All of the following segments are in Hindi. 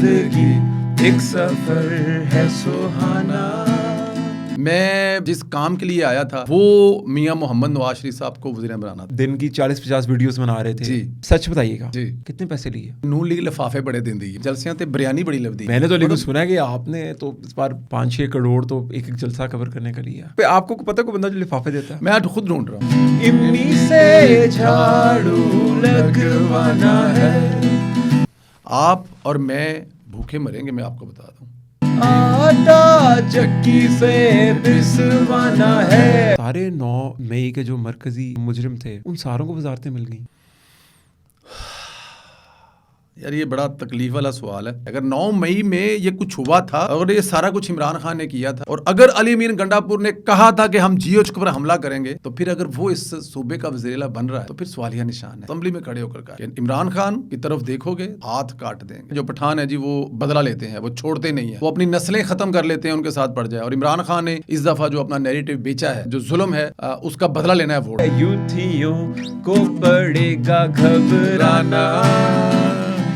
जिंदगी एक सफर है सुहाना। मैं जिस काम के लिए आया था वो मियां मोहम्मद नवाज शरीफ साहब को वज़ीर बनाना था। दिन की 40-50 वीडियोस बना रहे थे जी। सच बताइएगा जी। कितने पैसे लिए? नून लीग लिफाफे बड़े दिन दी जलसियां ते बिरयानी बड़ी लबदी। मैंने तो लेकिन सुना है कि आपने तो इस बार 5-6 करोड़ तो एक एक जलसा कवर करने का लिया। पे आपको पता को बंदा जो लिफाफे देता है? मैं आज खुद ढूंढ रहा हूँ। इम्मी से झाड़ू लगवाना है। आप और मैं भूखे मरेंगे, मैं आपको बता दूं। आटा चक्की से पिसवाना है। सारे 9 मई के जो मरकजी मुजरिम थे उन सारों को वजारतें मिल गई। यार ये बड़ा तकलीफ वाला सवाल है। अगर 9 मई में ये कुछ हुआ था और ये सारा कुछ इमरान खान ने किया था और अगर अली अमीन गंडापुर ने कहा था कि हम जीओच पर हमला करेंगे तो फिर अगर वो इस सूबे का वज़ीर-ए-आला बन रहा है तो फिर सवालिया निशान है। असेंबली में खड़े होकर कहा इमरान खान की तरफ देखोगे हाथ काट देंगे। जो पठान है जी वो बदला लेते हैं, वो छोड़ते नहीं है, वो अपनी नस्लें खत्म कर लेते हैं, उनके साथ पड़ जाए। और इमरान खान ने इस दफा जो अपना नैरेटिव बेचा है, जो जुल्म है उसका बदला लेना है वोट। यूथियों को पड़ेगा घबराना।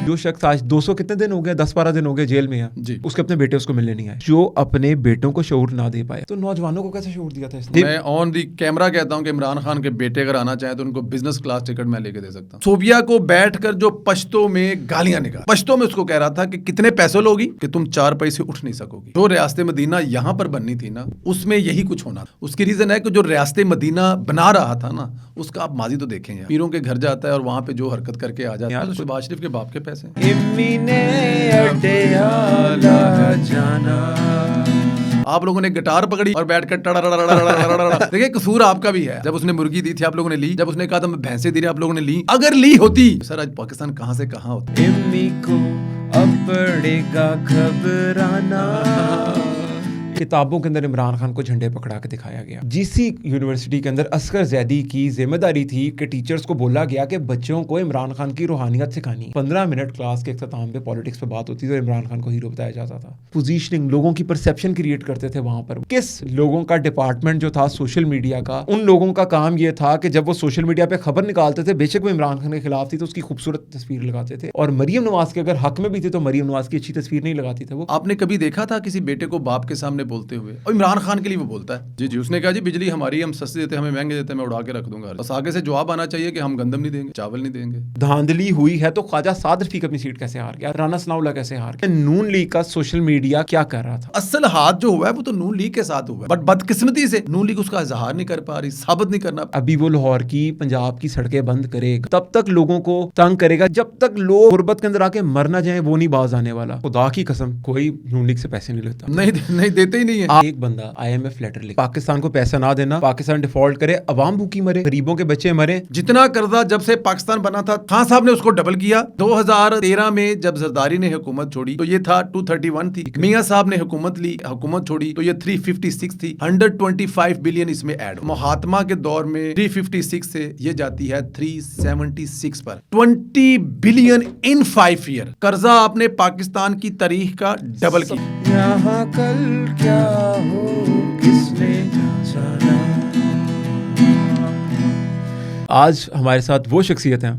जो शख्स आज 200 कितने दिन हो गए, 10-12 दिन हो गए जेल में है जी। उसके अपने बेटे उसको मिलने नहीं आए, जो अपने बेटों को शऊर ना दे पाए, तो नौजवानों को कैसे शऊर दिया था इसने? मैं ऑन दी कैमरा कहता हूं कि इमरान खान के बेटे अगर आना चाहे तो उनको बिजनेस क्लास टिकट मैं लेके दे सकता हूं। सोबिया को बैठकर जो पश्तो में गालियां निकाल, पश्तो में उसको कह रहा था कि कितने पैसे लोगी कि तुम 4 पैसे उठ नहीं सकोगी। जो रियासत मदीना यहां पर बननी थी ना उसमें यही कुछ होना था। उसकी रीजन है कि जो रियासत मदीना बना रहा था ना उसका आप माजी तो देखें यार। पीरों के घर जाता है और वहां पे जो हरकत करके आ जाता है, तो शहबाज शरीफ के बाप के पैसे। आप लोगों ने गिटार पकड़ी और बैठकर टड़ा देखिए कसूर आपका भी है। जब उसने मुर्गी दी थी आप लोगों ने ली, जब उसने कहा था मैं भैंसे दी आप लोगों ने ली। अगर ली होती सर आज पाकिस्तान कहां से कहां होता। इम्मी को अब पड़ेगा घबराना। किताबों के अंदर इमरान खान को झंडे पकड़ा के दिखाया गया। जीसी यूनिवर्सिटी के अंदर असगर जैदी की जिम्मेदारी थी कि टीचर्स को बोला गया कि बच्चों को इमरान खान की रूहानियत सिखानी। 15 मिनट क्लास के इख्तिताम पे पॉलिटिक्स पे बात होती थी और इमरान खान को हीरो बताया जाता था। पोजीशनिंग, लोगों की परसेप्शन क्रिएट करते थे वहां पर। किस लोगों का डिपार्टमेंट जो था सोशल मीडिया का, उन लोगों का काम यह था कि जब वो सोशल मीडिया पे खबर निकालते थे, बेशक वो इमरान खान के खिलाफ थी तो उसकी खूबसूरत तस्वीर लगाते थे, और मरियम नवाज के अगर हक में भी थे तो मरियम नवाज की अच्छी तस्वीर नहीं लगाती थे वो। आपने कभी देखा था किसी बेटे को बाप के सामने बोलते हुए? और इमरान खान के लिए वो बोलता है जी जी, उसने कहा जी बिजली हमारी, हम सस्ती देते हैं, हमें महंगे देते हैं, मैं उड़ा के रख दूंगा। बस आगे से जवाब आना चाहिए कि हम गंदम नहीं देंगे, चावल नहीं देंगे। धांधली हुई है तो ख्वाजा साद रफीक अपनी सीट कैसे हार गया, राना सनाउल्लाह कैसे हार गया? नून लीग का सोशल मीडिया क्या कर रहा था? असल हाथ जो हुआ है वो तो नून लीग के साथ हुआ है, बट बदकिस्मती से नून लीग उसका इजहार नहीं कर पा रही, साबित नहीं करना। अभी वो लाहौर की, पंजाब की सड़कें बंद करेगा, तब तक लोगों को तंग करेगा जब तक लोग गुर्बत के अंदर आके मर ना जाए, वो नहीं बाज आने वाला। खुदा की कसम कोई नून लीग से पैसे नहीं लेता, नहीं देते ही नहीं है। एक बंदा IMF लेटर लिख, पाकिस्तान को पैसा ना देना, पाकिस्तान डिफॉल्ट करे, अवाम भूखी मरे, गरीबों के बच्चे मरे। जितना कर्जा जब से पाकिस्तान बना था खान साहब ने उसको डबल किया। 2013 में जब जरदारी ने हुकूमत छोड़ी तो ये था 231 थी। मियां साहब ने हुकूमत छोड़ी तो ये 356 थी। 125 बिलियन इसमें ऐड। महात्मा के दौर में 356 से ये जाती है 376 पर। 20 बिलियन इन 5 ईयर कर्जा आपने पाकिस्तान की तारीख का डबल किया। यहाँ कल क्या हो किसने जाना। आज हमारे साथ वो शख्सियत हैं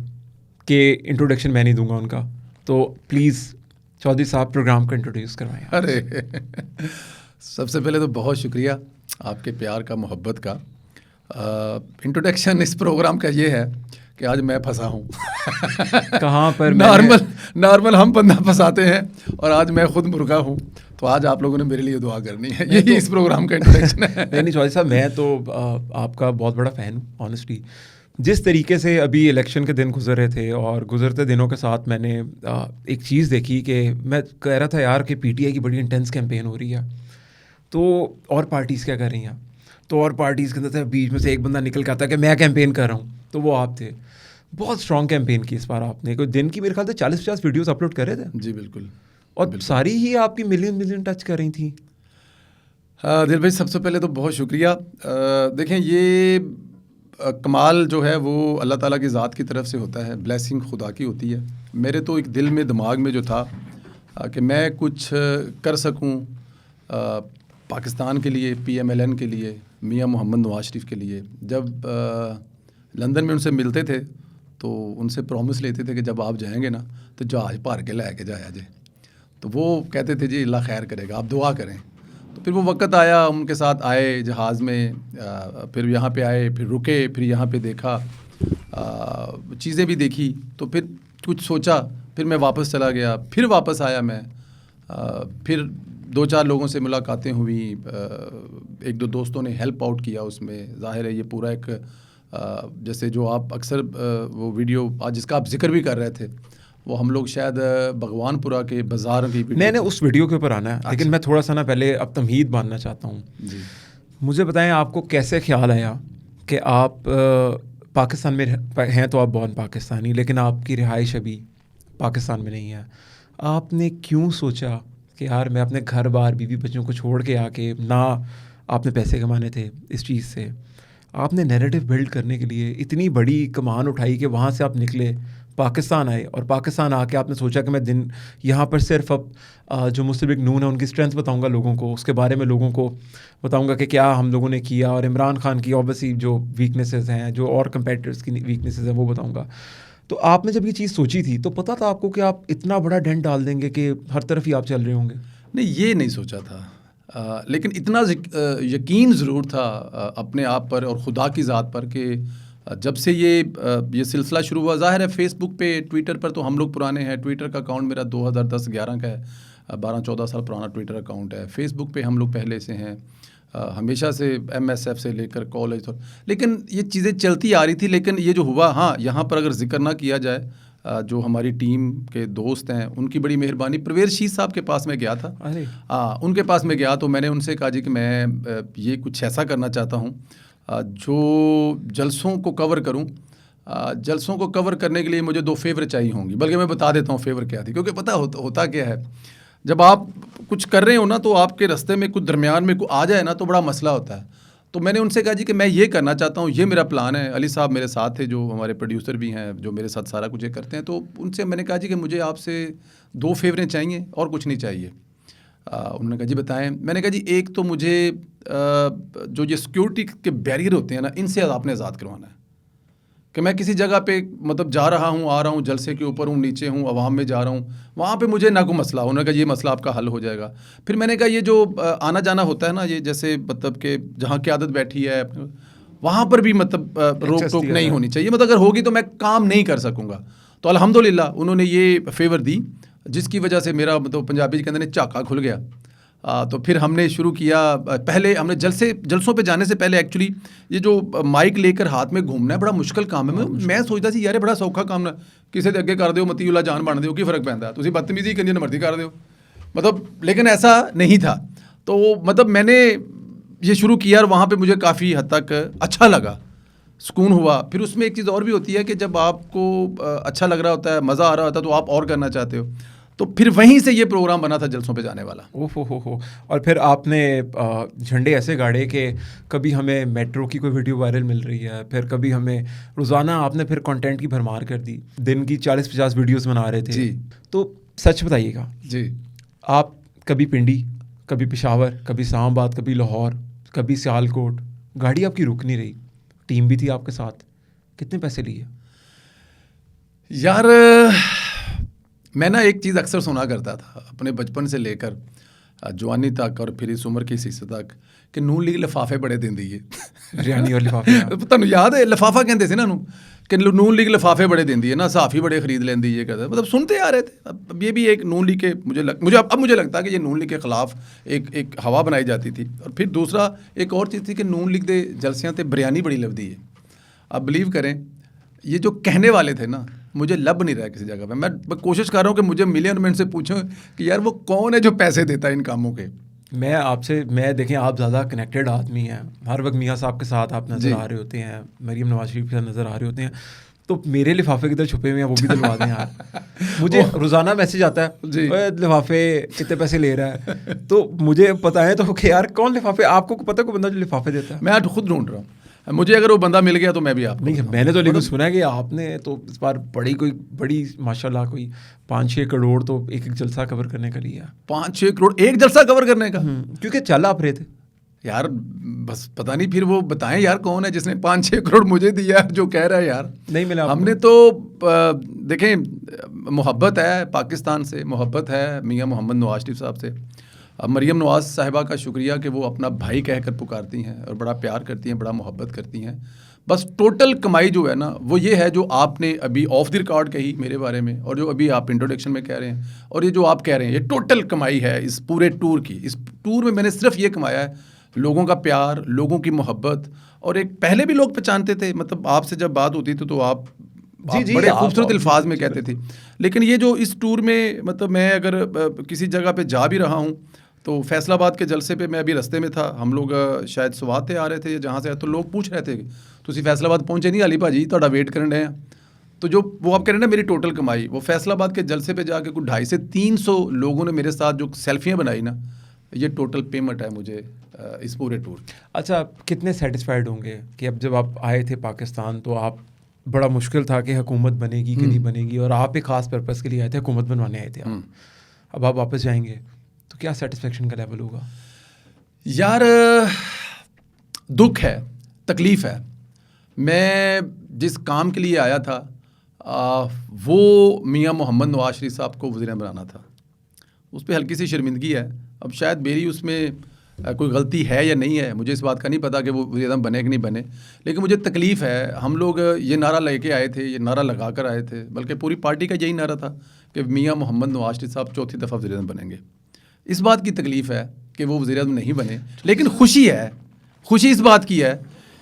कि इंट्रोडक्शन मैं नहीं दूंगा उनका, तो प्लीज़ चौधरी साहब प्रोग्राम का इंट्रोड्यूस करवाएं। अरे सबसे पहले तो बहुत शुक्रिया आपके प्यार का, मोहब्बत का। इंट्रोडक्शन इस प्रोग्राम का ये है कि आज मैं फंसा हूँ। कहाँ पर? नॉर्मल हम बंदा फंसाते हैं और आज मैं खुद मुर्गा हूँ, तो आज आप लोगों ने मेरे लिए दुआ करनी है। यही इस प्रोग्राम का इंट्रोडक्शन है। नहीं चौधरी साहब, मैं तो आपका बहुत बड़ा फ़ैन हूँ ऑनेस्टली। जिस तरीके से अभी इलेक्शन के दिन गुजर रहे थे और गुजरते दिनों के साथ मैंने एक चीज़ देखी कि मैं कह रहा था यार कि PTI की बड़ी इंटेंस कैंपेन हो रही है, तो और पार्टीज़ क्या कर रही हैं, तो और पार्टीज़ के अंदर बीच में से एक बंदा निकल के आता है कि मैं कैंपेन कर रहा हूँ, तो वो आप थे। बहुत स्ट्रॉन्ग कैंपेन की इस बार आपने, कोई दिन की मेरे ख्याल से 40-50 वीडियोस अपलोड कर रहे थे। जी बिल्कुल, और सारी ही आपकी मिलियन टच कर रही थी। दिल भाई सबसे पहले तो बहुत शुक्रिया। देखें ये कमाल जो है वो अल्लाह ताला की ज़ात की तरफ से होता है, ब्लेसिंग खुदा की होती है। मेरे तो एक दिल में दिमाग में जो था कि मैं कुछ कर सकूं पाकिस्तान के लिए, PMLN के लिए, मियां मोहम्मद नवाज शरीफ के लिए। जब लंदन में उनसे मिलते थे तो उनसे प्रॉमिस लेते थे कि जब आप जाएंगे ना तो जहाज भर के लै के जाया जे। तो वो कहते थे जी अल्लाह खैर करेगा, आप दुआ करें। तो फिर वो वक्त आया, उनके साथ आए जहाज़ में, फिर यहाँ पे आए, फिर रुके, फिर यहाँ पे देखा, चीज़ें भी देखी, तो फिर कुछ सोचा, फिर मैं वापस चला गया, फिर वापस आया मैं, फिर 2-4 लोगों से मुलाकातें हुई, 1-2 दोस्तों ने हेल्प आउट किया उसमें। ज़ाहिर है ये पूरा एक जैसे जो आप अक्सर वो वीडियो आज जिसका आप जिक्र भी कर रहे थे, वो हम लोग शायद भगवानपुरा के बाज़ार की वीडियो। मैंने उस वीडियो के ऊपर आना है, लेकिन मैं थोड़ा सा ना पहले अब तमहीद बांधना चाहता हूँ जी। मुझे बताएं आपको कैसे ख्याल आया कि आप पाकिस्तान में हैं, तो आप बॉर्न पाकिस्तानी, लेकिन आपकी रिहाइश अभी पाकिस्तान में नहीं है। आपने क्यों सोचा कि यार मैं अपने घर बार बीवी बच्चों को छोड़ के आके, ना आपने पैसे कमाने थे इस चीज़ से, आपने नैरेटिव बिल्ड करने के लिए इतनी बड़ी कमान उठाई कि वहाँ से आप निकले, पाकिस्तान आए, और पाकिस्तान आके आपने सोचा कि मैं दिन यहाँ पर सिर्फ अब जो मुस्लिम लीग नून है उनकी स्ट्रेंथ बताऊँगा लोगों को, उसके बारे में लोगों को बताऊँगा कि क्या हम लोगों ने किया, और इमरान खान की ऑब्वियसली जो वीकनेसेस हैं, जो और कंपेटिटर्स की वीकनेसेस हैं वो बताऊँगा। तो आपने जब ये चीज़ सोची थी तो पता था आपको कि आप इतना बड़ा डेंट डाल देंगे कि हर तरफ ही आप चल रहे होंगे? नहीं, ये नहीं सोचा था, लेकिन इतना यकीन ज़रूर था अपने आप पर और ख़ुदा की ज़ात पर कि जब से ये सिलसिला शुरू हुआ, ज़ाहिर है फेसबुक पे, ट्विटर पर तो हम लोग पुराने हैं। ट्विटर का अकाउंट मेरा 2010-11 का है, 12-14 साल पुराना ट्विटर अकाउंट है। फेसबुक पे हम लोग पहले से हैं, हमेशा से MSF से लेकर कॉलेज तक, लेकिन ये चीज़ें चलती आ रही थी। लेकिन ये जो हुआ, हाँ, यहाँ पर अगर जिक्र ना किया जाए, जो हमारी टीम के दोस्त हैं उनकी बड़ी मेहरबानी। परवेज़ शीश साहब के पास मैं गया था, उनके पास मैं गया तो मैंने उनसे कहा जी कि मैं ये कुछ ऐसा करना चाहता हूँ जो जलसों को कवर करूं। जलसों को कवर करने के लिए मुझे 2 फेवर चाहिए होंगी, बल्कि मैं बता देता हूं फेवर क्या थी, क्योंकि पता होता क्या है, जब आप कुछ कर रहे हो ना तो आपके रास्ते में कुछ दरमियान में कुछ आ जाए ना तो बड़ा मसला होता है। तो मैंने उनसे कहा जी कि मैं ये करना चाहता हूँ, ये मेरा प्लान है। अली साहब मेरे साथ थे, जो हमारे प्रोड्यूसर भी हैं, जो मेरे साथ सारा कुछ ये करते हैं। तो उनसे मैंने कहा जी कि मुझे आपसे 2 फेवरें चाहिए और कुछ नहीं चाहिए। उन्होंने कहा जी बताएं। मैंने कहा जी एक तो मुझे जो ये सिक्योरिटी के बैरियर होते हैं ना, इनसे आपने आज़ाद करवाना है कि मैं किसी जगह पे मतलब जा रहा हूँ, आ रहा हूँ, जलसे के ऊपर हूँ, नीचे हूँ, अवाम में जा रहा हूँ, वहाँ पे मुझे ना कोई मसला। उन्होंने कहा ये मसला आपका हल हो जाएगा। फिर मैंने कहा ये जो आना जाना होता है ना, ये जैसे मतलब कि जहाँ क़यादत बैठी है वहाँ पर भी मतलब रोक टोक नहीं होनी चाहिए, मतलब अगर होगी तो मैं काम नहीं कर सकूँगा। तो अल्हम्दुलिल्लाह उन्होंने ये फेवर दी, जिसकी वजह से मेरा मतलब पंजाबी के अंदर झाका खुल गया। तो फिर हमने शुरू किया। पहले हमने जलसों पे जाने से पहले एक्चुअली ये जो माइक लेकर हाथ में घूमना है बड़ा मुश्किल काम है। मैं सोचता सी यार बड़ा सौखा काम ना, किसी के अगे कर दो मतीउल्ला जान बन दो, की फर्क पैंदा, तुसीं बदतमीजी करनी है मर्जी कर दो, मतलब। लेकिन ऐसा नहीं था। तो मतलब मैंने ये शुरू किया और वहाँ पे मुझे काफ़ी हद तक अच्छा लगा, सुकून हुआ। फिर उसमें एक चीज़ और भी होती है कि जब आपको अच्छा लग रहा होता है, मज़ा आ रहा होता है, तो आप और करना चाहते हो। तो फिर वहीं से ये प्रोग्राम बना था जलसों पे जाने वाला। ओहो हो। और फिर आपने झंडे ऐसे गाड़े कि कभी हमें मेट्रो की कोई वीडियो वायरल मिल रही है, फिर कभी हमें रोज़ाना आपने फिर कंटेंट की भरमार कर दी, दिन की 40-50 वीडियोस बना रहे थे जी। तो सच बताइएगा जी, आप कभी पिंडी, कभी पेशावर, कभी इस्लामाबाद, कभी लाहौर, कभी सियालकोट, गाड़ी आपकी रुक नहीं रही, टीम भी थी आपके साथ, कितने पैसे लिए? यार मैं ना एक चीज़ अक्सर सुना करता था अपने बचपन से लेकर जवानी तक और फिर इस उम्र के हिस्से तक कि नून लीग लिफाफे बड़े देंदी है। बिरयानी और लिफाफे तुहानू याद है लिफाफा कहते थे ना नू, कि नून लीग लिफाफे बड़े देंदी है ना, सहाफ़ी बड़े खरीद लेंदी है, कहते मतलब सुनते आ रहे थे। अब ये भी एक नून लीग के मुझे लगता है कि ये नून लीग के ख़िलाफ़ एक हवा बनाई जाती थी। और फिर दूसरा एक और चीज़ थी कि नून लीग के जलसियां ते बिरयानी बड़ी लभदी है। अब बिलीव करें, ये जो कहने वाले थे ना, मुझे लब नहीं रहा किसी जगह पे। मैं कोशिश कर रहा हूँ कि मुझे मिलियन में से पूछूं कि यार वो कौन है जो पैसे देता है इन कामों के। मैं देखें आप ज़्यादा कनेक्टेड आदमी हैं, हर वक्त मियाँ साहब के साथ आप नज़र आ रहे होते हैं, मरीम नवाज शरीफ के साथ नज़र आ रहे होते हैं, तो मेरे लिफाफे किधर छुपे हुए हैं वो भी दिलवा दें यार। मुझे रोज़ाना मैसेज आता है लिफाफे कितने पैसे ले रहा है, तो मुझे पता है तो कि यार कौन लिफाफे, आपको पता है कोई बंदा जो लिफाफे देता है? मैं आज खुद ढूंढ रहा हूँ, मुझे अगर वो बंदा मिल गया तो मैं भी आप नहीं। मैंने तो लेकिन सुना है कि आपने तो इस बार बड़ी माशाल्लाह कोई 5-6 करोड़ तो एक जलसा कवर करने का लिया। 5-6 करोड़ एक जलसा कवर करने का? क्योंकि चल आप रहे थे यार बस पता नहीं, फिर वो बताएं यार कौन है जिसने 5-6 करोड़ मुझे दिया है जो कह रहा है यार नहीं मिला आपको? हमने तो देखें, मोहब्बत है पाकिस्तान से, मोहब्बत है मियां मोहम्मद नवाज शरीफ साहब से। अब मरियम नवाज साहिबा का शुक्रिया कि वो अपना भाई कहकर पुकारती हैं और बड़ा प्यार करती हैं, बड़ा मोहब्बत करती हैं। बस टोटल कमाई जो है ना वो ये है जो आपने अभी ऑफ द रिकॉर्ड कही मेरे बारे में, और जो अभी आप इंट्रोडक्शन में कह रहे हैं, और ये जो आप कह रहे हैं, ये टोटल कमाई है इस पूरे टूर की। इस टूर में मैंने सिर्फ ये कमाया है लोगों का प्यार, लोगों की मोहब्बत। और एक पहले भी लोग पहचानते थे, मतलब आपसे जब बात होती थी तो आप जी, बड़े आप खूबसूरत अल्फाज में कहते थे। लेकिन ये जो इस टूर में, मतलब मैं अगर किसी जगह पे जा भी रहा हूँ तो फैसलाबाद के जलसे पे मैं अभी रास्ते में था, हम लोग शायद स्वात आ रहे थे जहाँ से, तो लोग पूछ रहे थे तुसी फैसलाबाद पहुँचे नहीं अली भाजी, ਤੁਹਾਡਾ वेट करन रहे हैं। तो जो वो आप कह रहे हैं ना मेरी टोटल कमाई, वो फैसलाबाद के जलसे पे जाके कुछ 250 से 300 लोगों ने मेरे साथ जो सेल्फियाँ बनाई ना, ये टोटल पेमेंट है मुझे इस पूरे टूर। अच्छा, कितने सेटिस्फाइड होंगे कि अब जब आप आए थे पाकिस्तान तो आप, बड़ा मुश्किल था कि हुकूमत बनेगी कि नहीं बनेगी, और आप एक ख़ास पर्पज़ के लिए आए थे, हुकूमत बनवाने आए थे आप। अब आप वापस जाएंगे तो क्या सेटिस्फेक्शन का लेवल होगा? यार दुख है, तकलीफ़ है। मैं जिस काम के लिए आया था वो मियां मोहम्मद नवाज शरीफ साहब को वज़ीर-ए-आज़म बनाना था। उस पर हल्की सी शर्मिंदगी है। अब शायद मेरी उसमें कोई गलती है या नहीं है, मुझे इस बात का नहीं पता कि वो वज़ीर-ए-आज़म बने कि नहीं बने, लेकिन मुझे तकलीफ़ है। हम लोग ये नारा लेके आए थे, ये नारा लगा कर आए थे, बल्कि पूरी पार्टी का यही नारा था कि मियां मोहम्मद नवाज शरीफ साहब चौथी दफ़ा वज़ीर-ए-आज़म बनेंगे। इस बात की तकलीफ़ है कि वो वज़ीर-ए-आज़म नहीं बने, लेकिन खुशी है, खुशी इस बात की है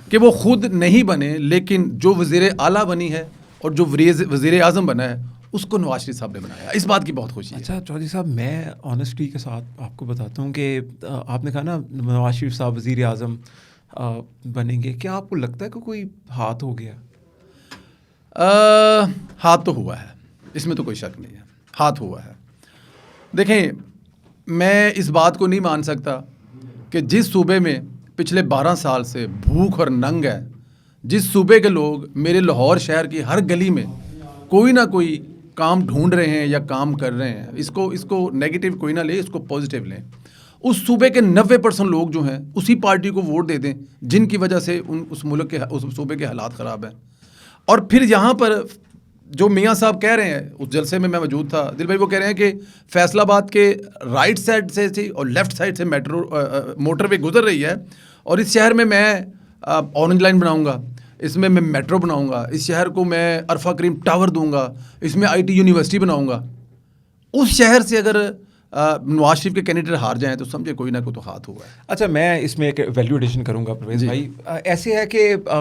कि वो खुद नहीं बने, लेकिन जो वज़ीर आला बनी है और जो वज़ीर आज़म बना है उसको नवाज शरीफ साहब ने बनाया। इस बात की बहुत खुशी है। अच्छा चौधरी साहब, मैं ऑनेस्टी के साथ आपको बताता हूँ कि आपने कहा ना नवाज शरीफ साहब वज़ीर आज़म बनेंगे, क्या आपको लगता है कि कोई हाथ हो गया? हाथ तो हुआ है, इसमें तो कोई शक नहीं है, हाथ हुआ है। देखें, मैं इस बात को नहीं मान सकता कि जिस सूबे में पिछले 12 साल से भूख और नंग है, जिस सूबे के लोग मेरे लाहौर शहर की हर गली में कोई ना कोई काम ढूंढ रहे हैं या काम कर रहे हैं, इसको नेगेटिव कोई ना ले, इसको पॉजिटिव लें, उस सूबे के 90% लोग जो हैं उसी पार्टी को वोट दे दें जिनकी वजह से उस मुल्क के, उस सूबे के हालात ख़राब हैं। और फिर यहाँ पर जो मियाँ साहब कह रहे हैं, उस जलसे में मैं मौजूद था, दिल भाई, वो कह रहे हैं कि फैसलाबाद के राइट साइड से थी और लेफ़्ट साइड से मोटरवे गुजर रही है, और इस शहर में मैं ऑरेंज लाइन बनाऊंगा, इसमें मैं मेट्रो बनाऊंगा, इस शहर को मैं अरफा करीम टावर दूंगा, इसमें IT यूनिवर्सिटी बनाऊंगा। उस शहर से अगर नवाज शरीफ के कैंडिडेट हार जाएं तो समझे कोई ना कोई तो हाथ हुआ है। अच्छा, मैं इसमें एक वैल्यू एडिशन करूंगा परवेज़ भाई। ऐसे है कि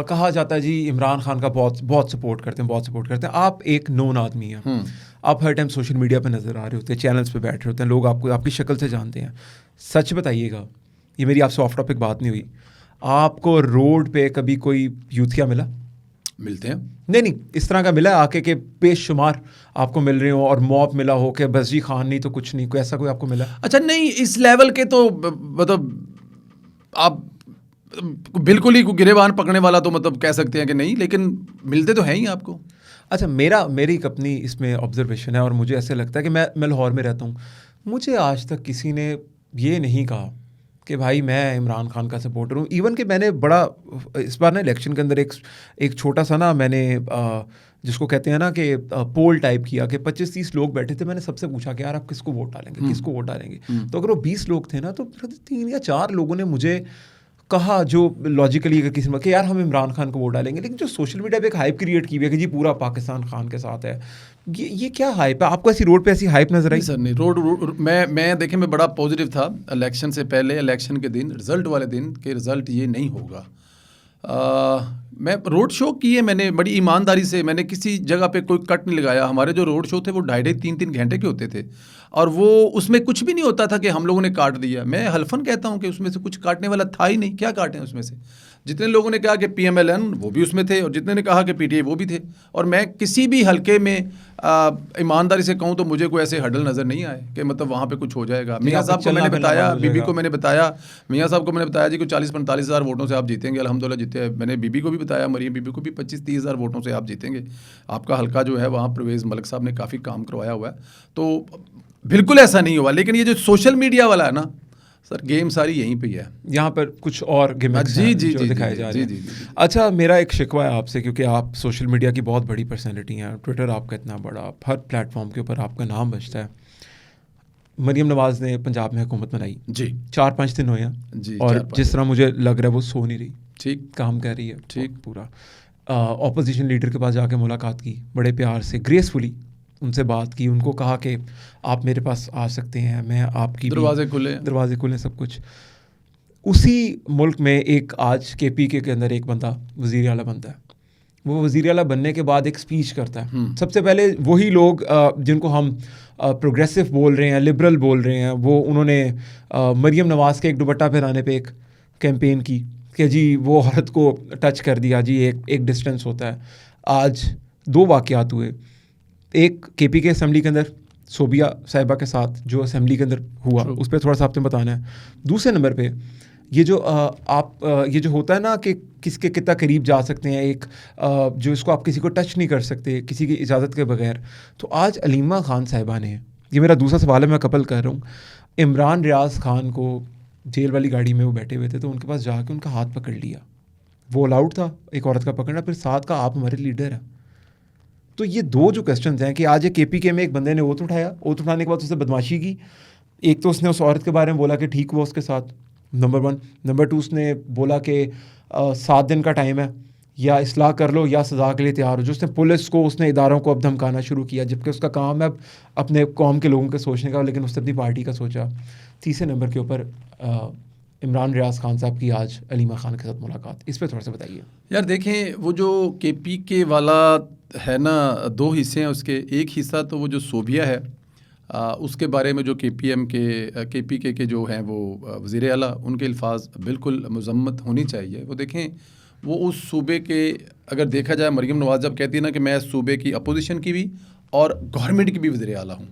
कहा जाता है जी इमरान खान का बहुत सपोर्ट करते हैं, बहुत सपोर्ट करते हैं। आप एक नोन आदमी हैं, आप हर टाइम सोशल मीडिया पे नज़र आ रहे होते हैं, चैनल्स पे बैठ रहे होते हैं, लोग आपको आपकी शक्ल से जानते हैं। सच बताइएगा, ये मेरी आपसे ऑफ टॉपिक बात नहीं हुई, आपको रोड पे कभी कोई यूथिया मिला? मिलते हैं। नहीं, इस तरह का मिला है आके कि बेशुमार आपको मिल रहे हो, और मॉब मिला हो कि बस जी खान नहीं तो कुछ नहीं, कोई ऐसा कोई आपको मिला? अच्छा, नहीं, इस लेवल के तो मतलब आप बिल्कुल ही गिरेबान पकड़ने वाला तो मतलब कह सकते हैं कि नहीं, लेकिन मिलते तो हैं ही आपको। अच्छा, मेरी एक अपनी इसमें ऑब्जर्वेशन है, और मुझे ऐसे लगता है कि मैं लाहौर में रहता हूँ, मुझे आज तक किसी ने ये नहीं कहा कि भाई मैं इमरान खान का सपोर्टर हूँ। इवन कि मैंने बड़ा इस बार ना इलेक्शन के अंदर एक छोटा सा ना मैंने जिसको कहते हैं ना कि पोल टाइप किया कि 25-30 लोग बैठे थे, मैंने सबसे पूछा कि यार आप किसको वोट डालेंगे, किसको वोट डालेंगे? तो अगर वो 20 लोग थे ना, तो 3 या 4 लोगों ने मुझे कहा जो लॉजिकली अगर किसी में कि यार हम इमरान खान को वोट डालेंगे। लेकिन जो सोशल मीडिया पे एक हाइप क्रिएट की हुई है कि जी पूरा पाकिस्तान खान के साथ है, ये क्या हाइप है? आपको ऐसी रोड पे ऐसी हाइप नजर आई? सर नहीं, रोड मैं देखें, मैं बड़ा पॉजिटिव था इलेक्शन से पहले, इलेक्शन के दिन, रिजल्ट वाले दिन कि रिजल्ट ये नहीं होगा। मैं रोड शो किए, मैंने बड़ी ईमानदारी से, मैंने किसी जगह पे कोई कट नहीं लगाया। हमारे जो रोड शो थे वो 2.5-3 घंटे के होते थे, और वो उसमें कुछ भी नहीं होता था कि हम लोगों ने काट दिया। मैं हल्फन कहता हूँ कि उसमें से कुछ काटने वाला था ही नहीं। क्या काटें उसमें से? जितने लोगों ने कहा कि PMLN वो भी उसमें थे, और जितने ने कहा कि PTI वो भी थे। और मैं किसी भी हलके में ईमानदारी से कहूँ तो मुझे कोई ऐसे हडल नज़र नहीं आए कि मतलब वहाँ पे कुछ हो जाएगा। मियाँ साहब को मैंने बताया, बीबी को मैंने बताया, मियाँ साहब को मैंने बताया जी को 40-45 हज़ार वोटों से आप जीतेंगे, अल्हम्दुलिल्लाह जीते। मैंने बीबी को भी बताया, मरियम बीबी को भी 25-30 हज़ार वोटों से आप जीतेंगे। आपका हलका जो है वहाँ परवेज़ मलिक साहब ने काफ़ी काम करवाया हुआ है, तो बिल्कुल ऐसा नहीं हुआ। लेकिन ये जो सोशल मीडिया वाला है ना, सर गेम सारी यहीं पे ही है। यहाँ पर कुछ और गिमिक्स जी हैं जी जो जी दिखाए जी जा जी रहे जी हैं। जी जी। अच्छा, मेरा एक शिकवा है आपसे, क्योंकि आप सोशल मीडिया की बहुत बड़ी पर्सनैलिटी हैं, ट्विटर आपका इतना बड़ा, हर प्लेटफॉर्म के ऊपर आपका नाम बजता है। मरीम नवाज़ ने पंजाब में हुकूमत बनाई जी 4-5 दिन हुए हैं, जी, और 4-5 जिस तरह मुझे लग रहा है वो सो नहीं रही, ठीक काम कर रही है ठीक। पूरा। ऑपोजिशन लीडर के पास जाके मुलाकात की, बड़े प्यार से ग्रेसफुली उनसे बात की, उनको कहा कि आप मेरे पास आ सकते हैं, मैं आपकी भी दरवाजे खुले। दरवाजे खुले, सब कुछ। उसी मुल्क में एक आज KPK के अंदर एक बंदा वज़ीर आला बनता है। वो वज़ीर आला बनने के बाद एक स्पीच करता है। सबसे पहले वही लोग जिनको हम प्रोग्रेसिव बोल रहे हैं, लिबरल बोल रहे हैं, वो उन्होंने मरीम नवाज़ के एक दुपट्टा पहनाने पे एक कैंपेन की कि जी वो औरत को टच कर दिया जी, एक डिस्टेंस होता है। आज 2 वाक़यात हुए, एक KPK असेंबली के अंदर सोबिया साहिबा के साथ जो असेंबली के अंदर हुआ, उस पर थोड़ा सा आपने बताना है। दूसरे नंबर पे ये जो ये जो होता है ना कि किसके कितना करीब जा सकते हैं, एक जो इसको आप किसी को टच नहीं कर सकते किसी की इजाज़त के बगैर। तो आज अलीमा खान साहिबा ने, ये मेरा दूसरा सवाल है, मैं कपल कर रहा हूँ, इमरान रियाज खान को जेल वाली गाड़ी में वो बैठे हुए थे, तो उनके पास जाके उनका हाथ पकड़ लिया। वो अलाउड था एक औरत का पकड़ना, फिर साथ का आप हमारे लीडर हैं। तो ये 2 जो क्वेश्चंस हैं कि आज ये KPK में एक बंदे ने ओथ उठाया, ओथ उठाने के बाद उसने बदमाशी की। एक तो उसने उस औरत के बारे में बोला कि ठीक हुआ उसके साथ, नंबर 1। नंबर 2 उसने बोला कि 7 दिन का टाइम है, या इस्लाह कर लो या सज़ा के लिए तैयार हो। जो उसने पुलिस को, उसने इदारों को अब धमकाना शुरू किया, जबकि उसका काम है अब अपने कौम के लोगों के सोचने का, लेकिन उसने अपनी पार्टी का सोचा। तीसरे नंबर के ऊपर इमरान रियाज खान साहब की आज अलीमा खान के साथ मुलाकात, इस पर थोड़ा सा बताइए। यार देखें, वो जो KPK वाला है ना, 2 हिस्से हैं उसके। एक हिस्सा तो वो जो सोबिया है, उसके बारे में जो KPK के जो हैं वो वज़ीर आला, उनके अल्फाज बिल्कुल मज़म्मत होनी चाहिए। वो देखें, वो उस सूबे के, अगर देखा जाए, मरीम नवाज़ जब कहती है ना कि मैं सूबे की अपोजिशन की भी और गवर्नमेंट की भी वज़ीर आला हूँ,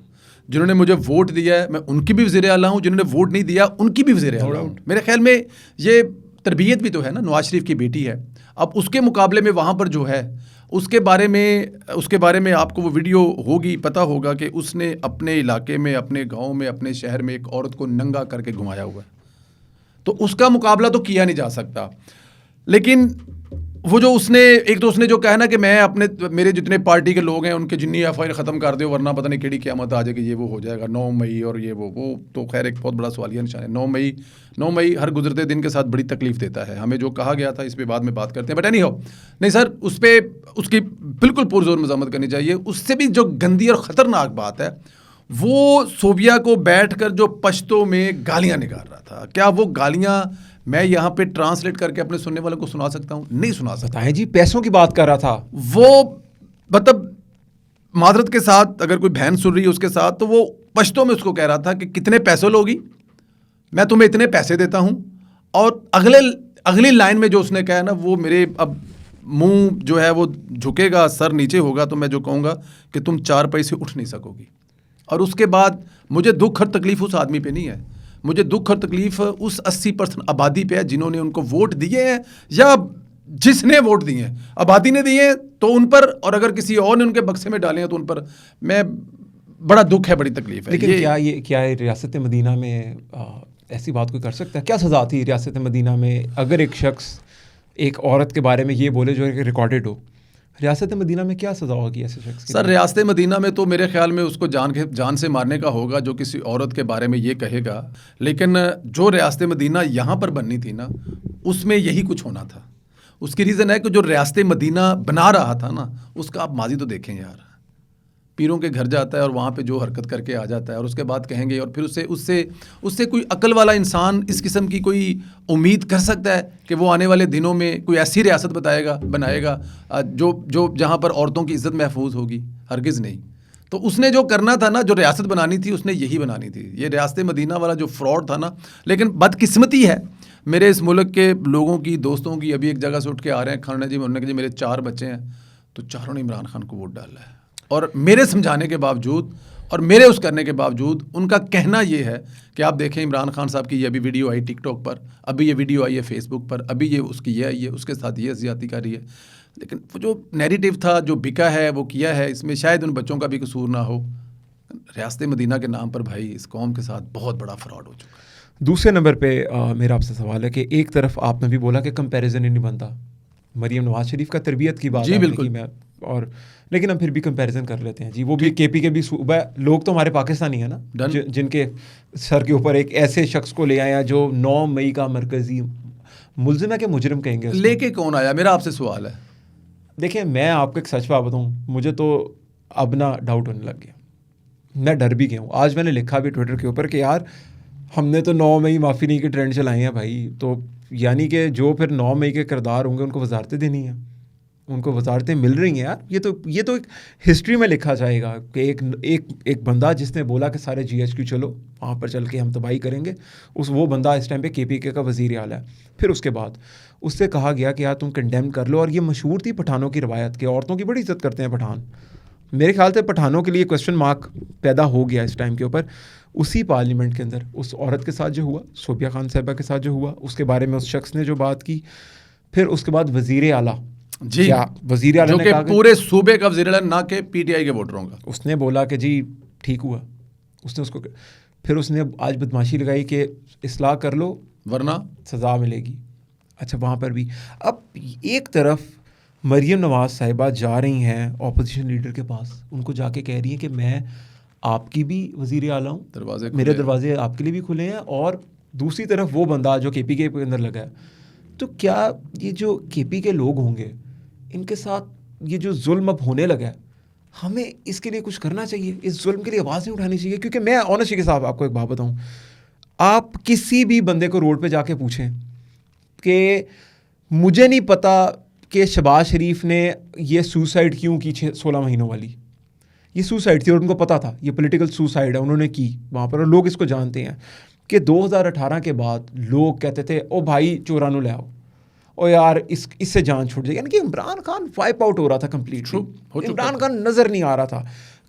जिन्होंने मुझे वोट दिया है मैं उनकी भी वज़ीर आला हूँ, जिन्होंने वोट नहीं दिया उनकी भी वज़ीर आला हूँ। मेरे ख्याल में ये तरबियत भी तो है ना, नवाज शरीफ की बेटी है। अब उसके मुकाबले में वहाँ पर जो है उसके बारे में आपको वो वीडियो होगी, पता होगा कि उसने अपने इलाके में, अपने गांव में, अपने शहर में एक औरत को नंगा करके घुमाया हुआ है। तो उसका मुकाबला तो किया नहीं जा सकता। लेकिन वो जो उसने, एक तो उसने जो कहा ना कि मैं मेरे जितने पार्टी के लोग हैं उनके जिन्नी FIR ख़त्म कर दो, वरना पता नहीं केड़ी क़यामत आ जाएगी, ये वो हो जाएगा 9 मई और ये वो तो खैर एक बहुत बड़ा सवालिया निशान है। 9 मई हर गुजरते दिन के साथ बड़ी तकलीफ देता है हमें। जो कहा गया था इस पे बाद में बात करते हैं, बट एनी हो, नहीं सर, उस पर उसकी बिल्कुल पुरजोर मज़म्मत करनी चाहिए। उससे भी जो गंदी और ख़तरनाक बात है, वो सोबिया को बैठ कर जो पश्तो में गालियाँ निकाल रहा था, क्या वो गालियाँ मैं यहाँ पे ट्रांसलेट करके अपने सुनने वालों को सुना सकता हूँ? नहीं सुना सकता। बताएं जी, पैसों की बात कर रहा था वो, मतलब मादरत के साथ, अगर कोई बहन सुन रही है उसके साथ, तो वो पश्तो में उसको कह रहा था कि कितने पैसे लोगी, मैं तुम्हें इतने पैसे देता हूँ। और अगली लाइन में जो उसने कहा ना, वो मेरे अब मुंह जो है वो झुकेगा, सर नीचे होगा, तो मैं जो कहूँगा कि तुम 4 पैसे उठ नहीं सकोगी। और उसके बाद मुझे दुख और तकलीफ उस आदमी पे नहीं है, मुझे दुख और तकलीफ उस 80% आबादी पे है जिन्होंने उनको वोट दिए हैं, या जिसने वोट दिए हैं। आबादी ने दिए तो उन पर, और अगर किसी और ने उनके बक्से में डाले हैं तो उन पर मैं, बड़ा दुख है, बड़ी तकलीफ है। लेकिन क्या रियासत मदीना में ऐसी बात कोई कर सकता है? क्या सज़ा थी रियासत मदीना में अगर एक शख्स एक औरत के बारे में ये बोले जो रिकॉर्डेड हो? रियासत मदीना में क्या सज़ा होगी ऐसे शख्स की? सर रियासत मदीना में तो मेरे ख्याल में उसको जान से मारने का होगा जो किसी औरत के बारे में ये कहेगा। लेकिन जो रियासत मदीना यहाँ पर बननी थी ना, उसमें यही कुछ होना था। उसकी रीज़न है कि जो रियासत मदीना बना रहा था ना, उसका आप माजी तो देखें यार। पीरों के घर जाता है और वहाँ पे जो हरकत करके आ जाता है, और उसके बाद कहेंगे, और फिर उससे कोई अकल वाला इंसान इस किस्म की कोई उम्मीद कर सकता है कि वो आने वाले दिनों में कोई ऐसी रियासत बनाएगा जो जहाँ पर औरतों की इज़्ज़त महफूज होगी? हरगिज़ नहीं। तो उसने जो करना था ना, जो रियासत बनानी थी, उसने यही बनानी थी। ये रियासत मदीना वाला जो फ्रॉड था ना, लेकिन बदकिस्मती है मेरे इस मुल्क के लोगों की, दोस्तों की, अभी एक जगह से उठ के आ रहे हैं खाना जी में, उन्होंने कहा जी मेरे 4 बच्चे हैं, तो चारों ने इमरान खान को वोट डाला है। और मेरे समझाने के बावजूद और मेरे उस करने के बावजूद उनका कहना ये है कि आप देखें इमरान खान साहब की ये अभी वीडियो आई टिकटॉक पर, अभी ये वीडियो आई है फेसबुक पर, अभी ये उसकी ये आई है, उसके साथ ये ज़्यादती कर रही है। लेकिन वो जो नैरेटिव था, जो बिका है, वो किया है, इसमें शायद उन बच्चों का भी कसूर ना हो। रियासत मदीना के नाम पर भाई इस कौम के साथ बहुत बड़ा फ्रॉड हो चुका है। दूसरे नंबर पे मेरा आपसे सवाल है कि एक तरफ आपने भी बोला कि कंपैरिजन ही नहीं बनता, मरियम नवाज शरीफ का तरबियत की बात जी, आपने बिल्कुल। की, मैं और लेकिन हम फिर भी कंपैरिजन कर लेते हैं जी। वो भी केपी के भी सूबा लोग तो हमारे पाकिस्तानी है ना, Done. जिनके सर के ऊपर एक ऐसे शख्स को ले आया जो 9 मई का मरकजी मुलजिम है कि मुजरिम कहेंगे उसको। लेके कौन आया, मेरा आपसे सवाल है। देखिए मैं आपको एक सच बात बताऊँ, मुझे तो अब ना डाउट होने लग गया, मैं डर भी गया हूँ। आज मैंने लिखा भी ट्विटर के ऊपर कि यार हमने तो 9 मई माफ़ी नहीं के ट्रेंड चलाए हैं भाई, तो यानी कि जो फिर 9 मई के किरदार होंगे उनको वजारतें देनी हैं, उनको वजारतें मिल रही हैं यार। ये तो एक हिस्ट्री में लिखा जाएगा कि एक बंदा जिसने बोला कि सारे GHQ चलो वहाँ पर चल के हम तबाही करेंगे, वो बंदा इस टाइम पे KPK का वज़ीर आला है। फिर उसके बाद उससे कहा गया कि यार तुम कंडेम कर लो, और ये मशहूर थी पठानों की रवायत के, औरतों की बड़ी इज्जत करते हैं पठान। मेरे ख्याल से पठानों के लिए क्वेश्चन मार्क पैदा हो गया इस टाइम के ऊपर। उसी पार्लियामेंट के अंदर उस औरत के साथ जो हुआ, सोबिया खान साहिबा के साथ जो हुआ, उसके बारे में उस शख्स ने जो बात की, फिर उसके बाद वज़ीर आला जी, वज़ीर आला जो ने कि कहा पूरे सूबे का वज़ीर आला, ना कि PTI के वोटरों का, उसने बोला कि जी ठीक हुआ, उसने उसको फिर उसने आज बदमाशी लगाई कि इस्लाह कर लो वरना सज़ा मिलेगी। अच्छा वहाँ पर भी अब एक तरफ मरियम नवाज साहिबा जा रही हैं ऑपोजिशन लीडर के पास, उनको जाके कह रही हैं कि मैं आपकी भी वज़ीर आला हूँ, दरवाजे मेरे दरवाजे आपके लिए भी खुले हैं, और दूसरी तरफ वो बंदा जो KPK के अंदर लगा है। तो क्या ये जो KPK लोग होंगे इनके साथ ये जो जुल्म अब होने लगा है, हमें इसके लिए कुछ करना चाहिए, इस जुल्म के लिए आवाज़ नहीं उठानी चाहिए? क्योंकि मैं ऑनेस्टली के साथ आपको एक बात बताऊँ, आप किसी भी बंदे को रोड पे जाके पूछें कि मुझे नहीं पता कि शहबाज शरीफ ने ये सुसाइड क्यों की 16 महीनों वाली, ये सुसाइड थी और उनको पता था ये पॉलिटिकल सुसाइड है, उन्होंने की वहाँ पर, और लोग इसको जानते हैं कि 2018 के बाद लोग कहते थे ओ भाई चोरानू ले आओ, ओ यार इससे जान छूट जाएगी, यानी कि इमरान खान वाइप आउट हो रहा था कंप्लीटली। इमरान खान नज़र नहीं आ रहा था।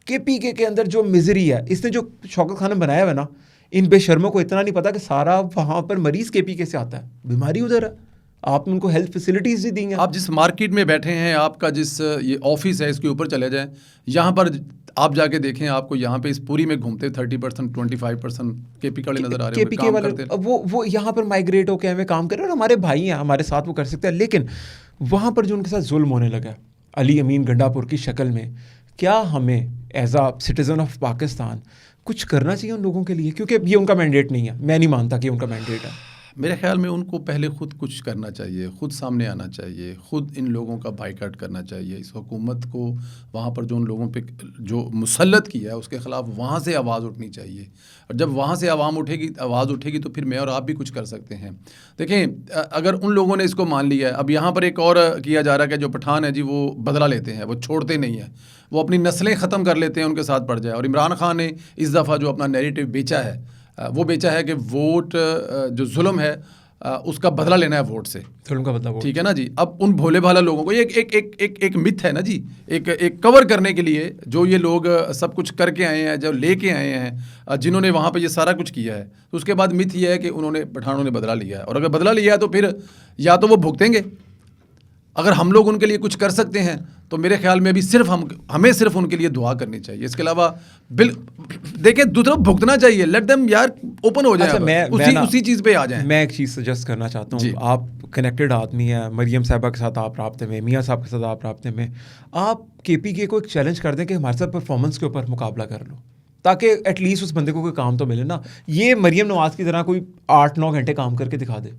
KPK के अंदर जो मिजरी है, इसने जो शौकत खान ने बनाया हुआ है ना, इन बेशर्मों को इतना नहीं पता कि सारा वहाँ पर मरीज़ KPK से आता है, बीमारी उधर है, आपने उनको हेल्थ फैसिलिटीज़ ही दी हैं। आप जिस मार्केट में बैठे हैं, आपका जिस ये ऑफिस है, इसके ऊपर चले जाएं, यहाँ पर आप जाके देखें, आपको यहाँ पे इस पूरी में घूमते 30% 25% KPK वाले नजर आ रहे हैं, KPK काम वाले करते हैं। वो यहाँ पर माइग्रेट होकर हमें काम कर रहे हैं, और हमारे भाई हैं, हमारे साथ वो कर सकते हैं। लेकिन वहाँ पर जो उनके साथ जुल्म होने लगा अली अमीन गंडापुर की शक्ल में, क्या हमें as a citizen of Pakistan कुछ करना चाहिए उन लोगों के लिए? क्योंकि ये उनका मैंडेट नहीं है, मैं नहीं मानता कि उनका मैंडेट है। मेरे ख्याल में उनको पहले खुद कुछ करना चाहिए, खुद सामने आना चाहिए, खुद इन लोगों का बाइकाट करना चाहिए, इस हुकूमत को वहाँ पर जो उन लोगों पे जो मुसल्लत किया है उसके ख़िलाफ़ वहाँ से आवाज़ उठनी चाहिए। और जब वहाँ से आवाज़ उठेगी तो फिर मैं और आप भी कुछ कर सकते हैं। देखें, अगर उन लोगों ने इसको मान लिया है, अब यहाँ पर एक और किया जा रहा है कि जो पठान है जी वो बदला लेते हैं, वो छोड़ते नहीं हैं, वो अपनी नस्लें ख़त्म कर लेते हैं, उनके साथ पड़ जाए। और इमरान खान ने इस दफ़ा जो अपना नैरेटिव बेचा है, वो बेचा है कि वोट जो जुल्म है उसका बदला लेना है वोट से, जुल्म का बदला। ठीक है ना जी। अब उन भोले भाला लोगों को एक मिथ है ना जी, एक कवर करने के लिए जो ये लोग सब कुछ करके आए हैं, जो लेके आए हैं, जिन्होंने वहाँ पे ये सारा कुछ किया है, तो उसके बाद मिथ ये है कि उन्होंने पठानों ने बदला लिया है। और अगर बदला लिया है तो फिर या तो वो भुगतेंगे, अगर हम लोग उनके लिए कुछ कर सकते हैं तो मेरे ख्याल में भी हमें सिर्फ उनके लिए दुआ करनी चाहिए। इसके अलावा देखिए दूसरा भुगतना चाहिए, लेट देम यार ओपन हो जाए। अच्छा, उसी चीज़ पे आ जाए। मैं एक चीज़ सजेस्ट करना चाहता हूँ, आप कनेक्टेड आदमी हैं, मरियम साहिबा के साथ आप राब्ते में, मियाँ साहब के साथ आप राब्ते में, आप KPK को एक चैलेंज कर दें कि हमारे साथ परफॉर्मेंस के ऊपर मुकाबला कर लो, ताकि एटलीस्ट उस बंदे को कोई काम तो मिले ना। ये मरियम नवाज़ की तरह कोई 8-9 घंटे काम करके दिखा दे।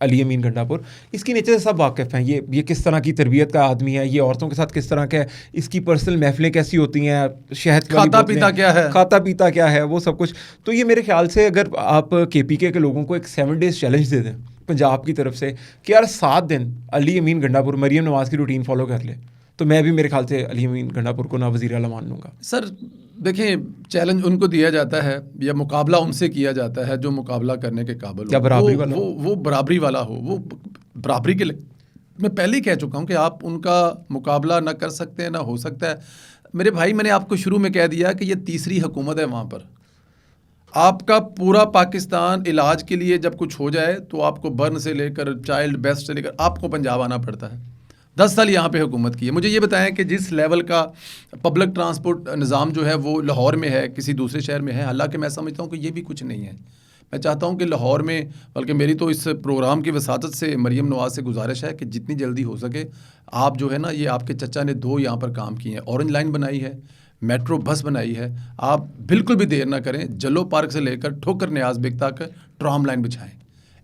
अली अमीन गंडापुर, इसकी नेचर से सब वाकिफ़ हैं, ये किस तरह की तरबियत का आदमी है, ये औरतों के साथ किस तरह का है, इसकी पर्सनल महफिलें कैसी होती हैं, शहद खाता पीता क्या है, वो सब कुछ। तो ये मेरे ख्याल से अगर आप KPK के लोगों को एक 7 डेज़ चैलेंज दे दें पंजाब की तरफ से कि यार 7 दिन अली अमीन गंडापुर मरियम नवाज़ की रूटीन फॉलो कर ले, तो मैं भी मेरे ख्याल से अली अमीन गंडापुर को ना वज़ीर आला मान लूँगा। सर देखें, चैलेंज उनको दिया जाता है या मुकाबला उनसे किया जाता है जो मुकाबला करने के काबिल हो, बराबरी वाला वो बराबरी वाला हो, वो बराबरी के लिए मैं पहले ही कह चुका हूँ कि आप उनका मुकाबला ना कर सकते हैं, ना हो सकता है। मेरे भाई, मैंने आपको शुरू में कह दिया कि ये तीसरी हुकूमत है वहाँ पर। आपका पूरा पाकिस्तान इलाज के लिए जब कुछ हो जाए तो आपको बर्न से लेकर चाइल्ड बेस्ट से लेकर आपको पंजाब आना पड़ता है। 10 साल यहाँ पे हुकूमत की है। मुझे ये बताएं कि जिस लेवल का पब्लिक ट्रांसपोर्ट निज़ाम जो है वो लाहौर में है, किसी दूसरे शहर में है, हालांकि मैं समझता हूँ कि ये भी कुछ नहीं है। मैं चाहता हूं कि लाहौर में, बल्कि मेरी तो इस प्रोग्राम की वसातत से मरीम नवाज़ से गुजारिश है कि जितनी जल्दी हो सके आप जो है ना, ये आपके चचा ने 2 यहाँ पर काम किए हैं, ऑरेंज लाइन बनाई है, मेट्रो बस बनाई है, आप बिल्कुल भी देर ना करें, जलो पार्क से लेकर ठोकर न्याज बेग तक ट्राम लाइन बिछाएं।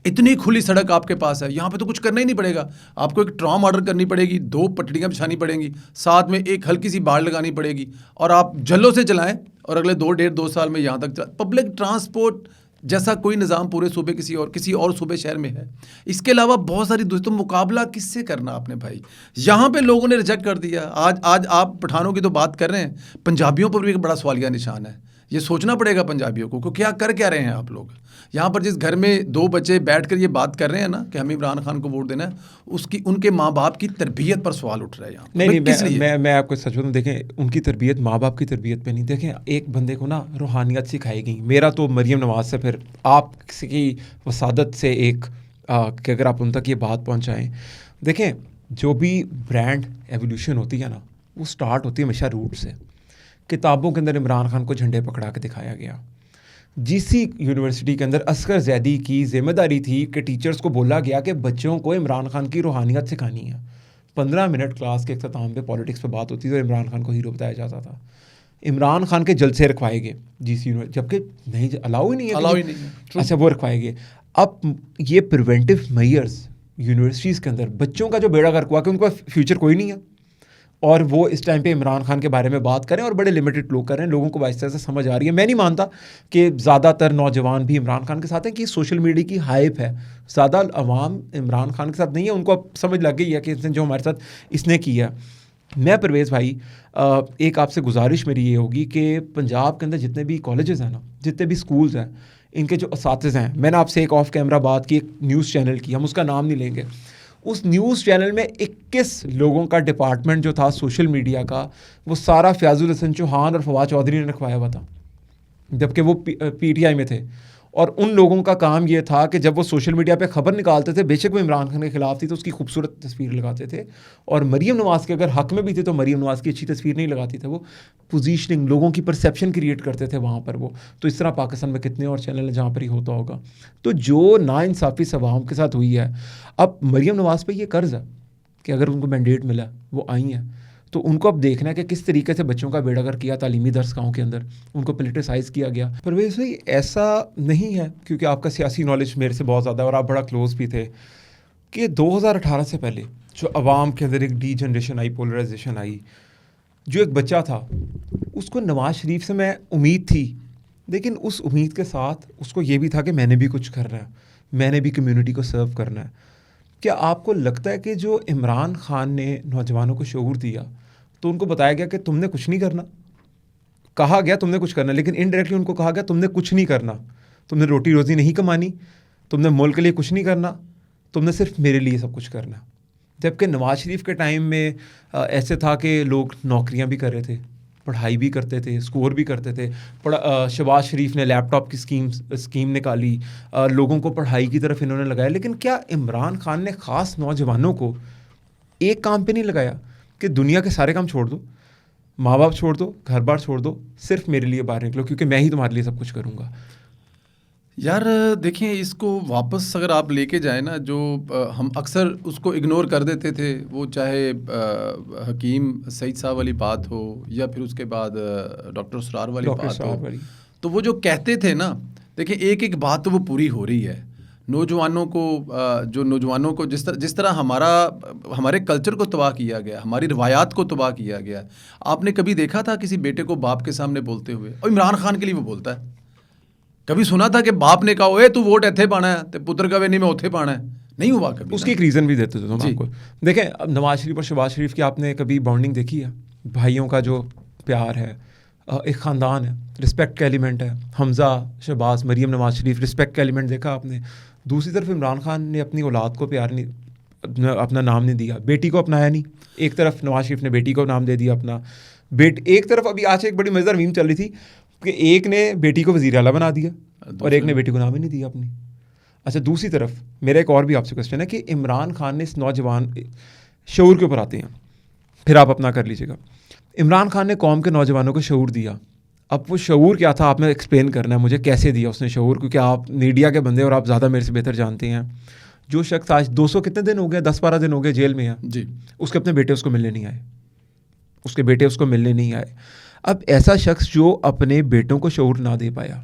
इतनी खुली सड़क आपके पास है, यहाँ पे तो कुछ करना ही नहीं पड़ेगा। आपको एक ट्राम ऑर्डर करनी पड़ेगी, 2 पटड़ियाँ बिछानी पड़ेंगी, साथ में एक हल्की सी बाड़ लगानी पड़ेगी, और आप जल्लो से चलाएं और अगले 2 साल में यहाँ तक पब्लिक ट्रांसपोर्ट जैसा कोई निज़ाम पूरे सूबे किसी और सूबे शहर में है। इसके अलावा बहुत सारी दोस्तों, मुकाबला किससे करना आपने भाई? यहाँ पे लोगों ने रिजेक्ट कर दिया। आज आप पठानों की तो बात कर रहे हैं, पंजाबियों पर भी एक बड़ा सवालिया निशान है। ये सोचना पड़ेगा पंजाबियों को क्या रहे हैं आप लोग। यहाँ पर जिस घर में 2 बच्चे बैठकर ये बात कर रहे हैं ना कि हमें इमरान खान को वोट देना है, उनके माँ बाप की तरबियत पर सवाल उठ रहा है यहाँ। नहीं, मैं आपको सच बताऊं, देखें उनकी तरबियत माँ बाप की तरबियत पे नहीं। देखें एक बंदे को ना रूहानियत सिखाई गई। मेरा तो मरीम नवाज से, फिर आप किसी की वसादत से कि अगर आप उन तक ये बात पहुँचाएँ। देखें जो भी ब्रांड एवोल्यूशन होती है ना, वो स्टार्ट होती है हमेशा रूट से। किताबों के अंदर इमरान खान को झंडे पकड़ा के दिखाया गया। जीसी यूनिवर्सिटी के अंदर असगर जैदी की जिम्मेदारी थी कि टीचर्स को बोला गया कि बच्चों को इमरान खान की रूहानियत सिखानी है। 15 मिनट क्लास के अख्ताम पे पॉलिटिक्स पे बात होती थी और इमरान खान को हीरो बताया जाता था। इमरान खान के जलसे रखवाए गए जीसी यूनिवर्सिटी, जबकि नहीं अलाउ ही नहीं है। अच्छा, वो रखवाए गए। अब ये प्रिवेंटिव मेजर्स यूनिवर्सिटीज़ के अंदर बच्चों का जो बेड़ा गर्क हुआ कि उनका फ्यूचर कोई नहीं है, और वो इस टाइम पे इमरान खान के बारे में बात करें, और बड़े लिमिटेड लोग कर रहे हैं। लोगों को इस तरह से समझ आ रही है। मैं नहीं मानता कि ज़्यादातर नौजवान भी इमरान खान के साथ हैं, कि सोशल मीडिया की हाइप है। ज़्यादा अवाम इमरान खान के साथ नहीं है, उनको अब समझ लग गई है कि इसने जो हमारे साथ इसने किया। मैं परवेज़ भाई, एक आपसे गुजारिश मेरी ये होगी कि पंजाब के अंदर जितने भी कॉलेजेस हैं ना, जितने भी स्कूल्स हैं, इनके जो असातिज़ हैं, मैंने आपसे एक ऑफ कैमरा बात की एक न्यूज़ चैनल की, हम उसका नाम नहीं लेंगे। उस न्यूज़ चैनल में 21 लोगों का डिपार्टमेंट जो था सोशल मीडिया का, वो सारा फयाजुल हसन चौहान और फवाद चौधरी ने रखवाया हुआ था, जबकि वो पीटीआई में थे। और उन लोगों का काम ये था कि जब वो सोशल मीडिया पे ख़बर निकालते थे, बेशक वो इमरान खान के ख़िलाफ़ थी तो उसकी खूबसूरत तस्वीर लगाते थे, और मरीम नवाज़ के अगर हक़ में भी थे तो मरीम नवाज़ की अच्छी तस्वीर नहीं लगाती थे। वो पोजीशनिंग, लोगों की परसेप्शन क्रिएट करते थे वहाँ पर वो। तो इस तरह पाकिस्तान में कितने और चैनल हैं जहाँ पर ही होता होगा। तो जो नाइंसाफ़ी सवाम के साथ हुई है, अब मरीम नवाज़ पर ये कर्ज़ है कि अगर उनको मैंडेट मिला, वो आई हैं, तो उनको अब देखना है कि किस तरीके से बच्चों का बेड़ागर किया तालीमी दरसगाहों के अंदर, उनको पोलिटिसाइज़ किया गया। पर वैसे ही ऐसा नहीं है, क्योंकि आपका सियासी नॉलेज मेरे से बहुत ज़्यादा है और आप बड़ा क्लोज भी थे, कि 2018 से पहले जो अवाम के अंदर एक डी जनरेशन आई, पोलराइजेशन आई, जो एक बच्चा था उसको नवाज शरीफ से मैं उम्मीद थी, लेकिन उस उम्मीद के साथ उसको ये भी था कि मैंने भी कुछ करना है, मैंने भी कम्युनिटी को सर्व करना है। क्या आपको लगता है कि जो इमरान खान ने नौजवानों को शऊर दिया, तो उनको बताया गया कि तुमने कुछ नहीं करना, कहा गया तुमने कुछ करना, लेकिन इनडायरेक्टली उनको कहा गया तुमने कुछ नहीं करना, तुमने रोटी रोज़ी नहीं कमानी, तुमने मुल्क के लिए कुछ नहीं करना, तुमने सिर्फ मेरे लिए सब कुछ करना। जबकि नवाज शरीफ के टाइम में ऐसे था कि लोग नौकरियां भी कर रहे थे, पढ़ाई भी करते थे, स्कोर भी करते थे। शहबाज शरीफ ने लैपटॉप की स्कीम निकाली, लोगों को पढ़ाई की तरफ इन्होंने लगाया। लेकिन क्या इमरान खान ने ख़ास नौजवानों को एक काम पे नहीं लगाया कि दुनिया के सारे काम छोड़ दो, माँ बाप छोड़ दो, घर बार छोड़ दो, सिर्फ मेरे लिए बाहर निकलो क्योंकि मैं ही तुम्हारे लिए सब कुछ करूँगा? यार देखें, इसको वापस अगर आप लेके जाए ना, जो हम अक्सर उसको इग्नोर कर देते थे, वो चाहे हकीम सईद साहब वाली बात हो या फिर उसके बाद डॉक्टर उसरार वाली बात हो, तो वो जो कहते थे ना, देखिए एक एक बात तो वो पूरी हो रही है। नौजवानों को जिस तरह हमारे कल्चर को तबाह किया गया, हमारी रवायात को तबाह किया गया। आपने कभी देखा था किसी बेटे को बाप के सामने बोलते हुए? और इमरान खान के लिए वो बोलता है, कभी सुना था कि बाप ने कहा ओए तू वोट इत्थे पाना है तो पुत्र कहे नहीं मैं उत्थे पाना है? नहीं हुआ कभी। उसकी एक रीज़न भी देते थे तुम आपको। देखें, अब नवाज शरीफ और शहबाज शरीफ की आपने कभी बॉन्डिंग देखी है? भाइयों का जो प्यार है, एक ख़ानदान है, रिस्पेक्ट का एलिमेंट है। हमज़ा, शहबाज, मरीम, नवाज शरीफ, रिस्पेक्ट का एलिमेंट देखा आपने। दूसरी तरफ इमरान खान ने अपनी औलाद को प्यार नहीं, अपना नाम नहीं दिया, बेटी को अपनाया नहीं। एक तरफ नवाज शरीफ ने बेटी को नाम दे दिया अपना, एक तरफ अभी आज एक बड़ी मज़ेदार मीम चल रही थी कि एक ने बेटी को वज़ीर आला बना दिया और एक ने बेटी को नाम ही नहीं दिया अपनी। अच्छा, दूसरी तरफ मेरा एक और भी आपसे क्वेश्चन है कि इमरान खान ने इस नौजवान शऊर के ऊपर आते हैं, फिर आप अपना कर लीजिएगा। इमरान खान ने कौम के नौजवानों को शऊर दिया, अब वो शऊर क्या था, आपने एक्सप्लेन करना है मुझे, कैसे दिया उसने शऊर, क्योंकि आप मीडिया के बंदे और आप ज़्यादा मेरे से बेहतर जानते हैं। जो शख्स आज 200 कितने दिन हो गए, 10-12 दिन हो गए जेल में है जी, उसके अपने बेटे उसको मिलने नहीं आए, उसके बेटे उसको मिलने नहीं आए। अब ऐसा शख्स जो अपने बेटों को शऊर ना दे पाया,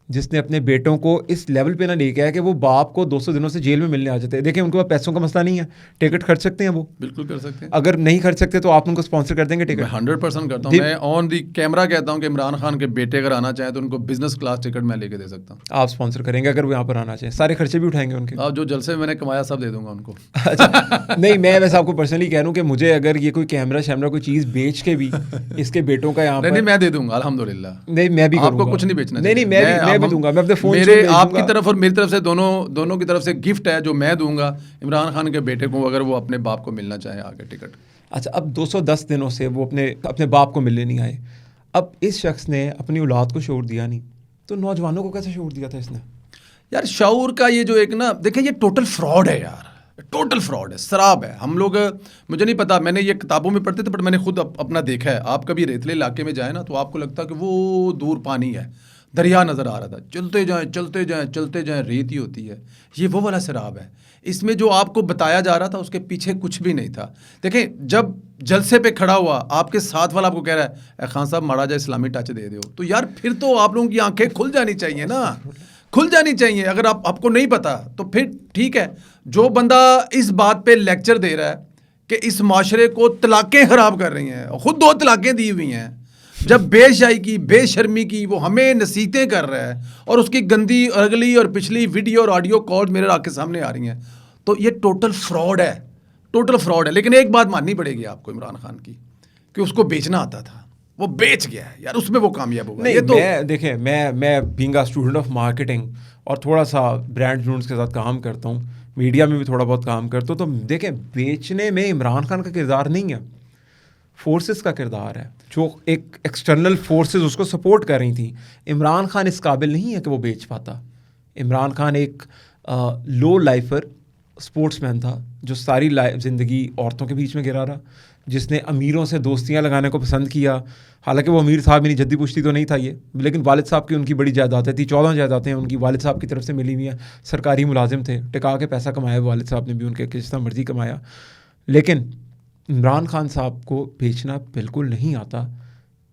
जिसने अपने बेटों को इस लेवल पे ना लेके आया कि वो बाप को 200 दिनों से जेल में मिलने आ जाते हैं। देखिए उनके पास पैसों का मसला नहीं है, टिकट खर्च सकते हैं वो, बिल्कुल कर सकते हैं। अगर नहीं खर्च सकते तो आप उनको स्पॉन्सर कर देंगे मैं टिकट। 100% करता हूँ। मैं ऑन दी कैमरा कहता हूँ कि इमरान खान के बेटे अगर आना चाहे तो उनको बिजनेस क्लास टिकट मैं लेके दे सकता हूँ। आप स्पॉन्सर करेंगे अगर वो यहाँ पर आना चाहिए, सारे खर्चे भी उठाएंगे उनके। आप जो जलसे मैंने कमाया सब दे दूंगा उनको। अच्छा, नहीं मैं वैसे आपको पर्सनली कह रहा हूँ कि मुझे अगर ये कोई कैमरा शैमरा कोई चीज़ बेच के भी इसके बेटों का यहाँ नहीं पर, नहीं मैं दे दूंगा अल्हम्दुलिल्लाह। नहीं मैं भी आपको करूँगा। कुछ नहीं बेचना नहीं नहीं चाहिए। मैं भी दूंगा, मैं अपने फ़ोन मेरे आपकी तरफ और मेरी तरफ से दोनों की तरफ से गिफ्ट है जो मैं दूंगा इमरान खान के बेटे को, अगर वो अपने बाप को मिलना चाहे आगे टिकट। अच्छा, अब 210 दिनों से वो अपने बाप को मिलने नहीं आए। अब इस शख्स ने अपनी औलाद को शऊर दिया नहीं, तो नौजवानों को कैसे शऊर दिया था इसने? यार शऊर का ये जो एक ना, देखिए ये टोटल फ्रॉड है यार, टोटल फ्रॉड है, शराब है। हम लोग, मुझे नहीं पता, मैंने ये किताबों में पढ़ते थे बट मैंने खुद अपना देखा है। आप कभी रेतले इलाके में जाए ना तो आपको लगता है कि वो दूर पानी है, दरिया नज़र आ रहा था, चलते जाएं चलते जाएं चलते जाएं, रेत ही होती है। ये वो वाला शराब है। इसमें जो आपको बताया जा रहा था उसके पीछे कुछ भी नहीं था। देखें, जब जलसे पे खड़ा हुआ आपके साथ वाला आपको कह रहा है खान साहब माड़ा जा इस्लामी टच दे दो, तो यार फिर तो आप लोगों की आंखें खुल जानी चाहिए ना, खुल जानी चाहिए। अगर आपको नहीं पता तो फिर ठीक है। जो बंदा इस बात पे लेक्चर दे रहा है कि इस माशरे को तलाक़ें ख़राब कर रही हैं, खुद 2 तलाक़ें दी हुई हैं, जब बेशाई की बेशर्मी की वो हमें नसीहतें कर रहा है और उसकी गंदी अगली और पिछली वीडियो और ऑडियो कॉल मेरे आंखें सामने आ रही हैं, तो ये टोटल फ्रॉड है, टोटल फ्रॉड है। लेकिन एक बात माननी पड़ेगी आपको इमरान खान की कि उसको बेचना आता था, वो बेच गया है यार, उसमें वो कामयाब होगा। नहीं ये तो मैं देखें, मैं being a student of marketing और थोड़ा सा ब्रांड यूनिट्स के साथ काम करता हूँ, मीडिया में भी थोड़ा बहुत काम करता हूँ, तो देखें बेचने में इमरान खान का किरदार नहीं है, फोर्सेस का किरदार है। जो एक एक्सटर्नल फोर्सेस उसको सपोर्ट कर रही थी। इमरान खान इस काबिल नहीं है कि वो बेच पाता। इमरान खान एक लो लाइफर स्पोर्ट्समैन था जो सारी ज़िंदगी औरतों के बीच में गिरा रहा, जिसने अमीरों से दोस्तियां लगाने को पसंद किया। हालांकि वो अमीर साहब, मेरी जद्दी पुश्ती तो नहीं था ये, लेकिन वालिद साहब की उनकी बड़ी जायदादें थी, 14 जायदादें उनकी वालिद साहब की तरफ से मिली हुई हैं। सरकारी मुलाजिम थे, टिका के पैसा कमाया वालिद साहब ने भी, उनके किस तरह मर्जी कमाया। लेकिन इमरान खान साहब को बेचना बिल्कुल नहीं आता।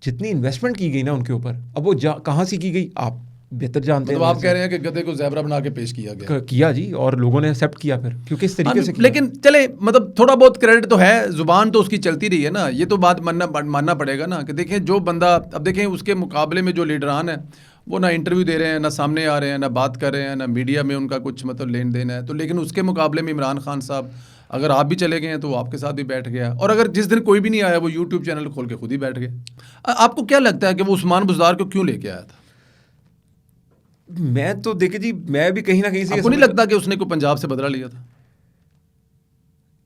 जितनी इन्वेस्टमेंट की गई ना उनके ऊपर, अब वो कहाँ से की गई आप बेहतर जानते हैं। मतलब आप कह रहे हैं कि गधे को ज़ेबरा बना के पेश किया गया। किया जी, और लोगों ने एक्सेप्ट किया फिर, क्योंकि इस तरीके से किया। लेकिन चले, मतलब थोड़ा बहुत क्रेडिट तो है, जुबान तो उसकी चलती रही है ना, ये तो बात मानना पड़ेगा ना कि देखें जो बंदा, अब देखें उसके मुकाबले में जो लीडरान है वो ना इंटरव्यू दे रहे हैं, ना सामने आ रहे हैं, ना बात कर रहे हैं, ना मीडिया में उनका कुछ मतलब लेन देन है। तो लेकिन उसके मुकाबले में इमरान खान साहब, अगर आप भी चले गए हैं तो वो आपके साथ भी बैठ गया, और अगर जिस दिन कोई भी नहीं आया वो यूट्यूब चैनल खोल के खुद ही बैठ गया। आपको क्या लगता है कि वो उस्मान बुज़दार को क्यों लेके आया था? मैं तो देखिए जी, मैं भी कहीं ना कहीं से आपको नहीं लगता कि उसने को पंजाब से बदला लिया था?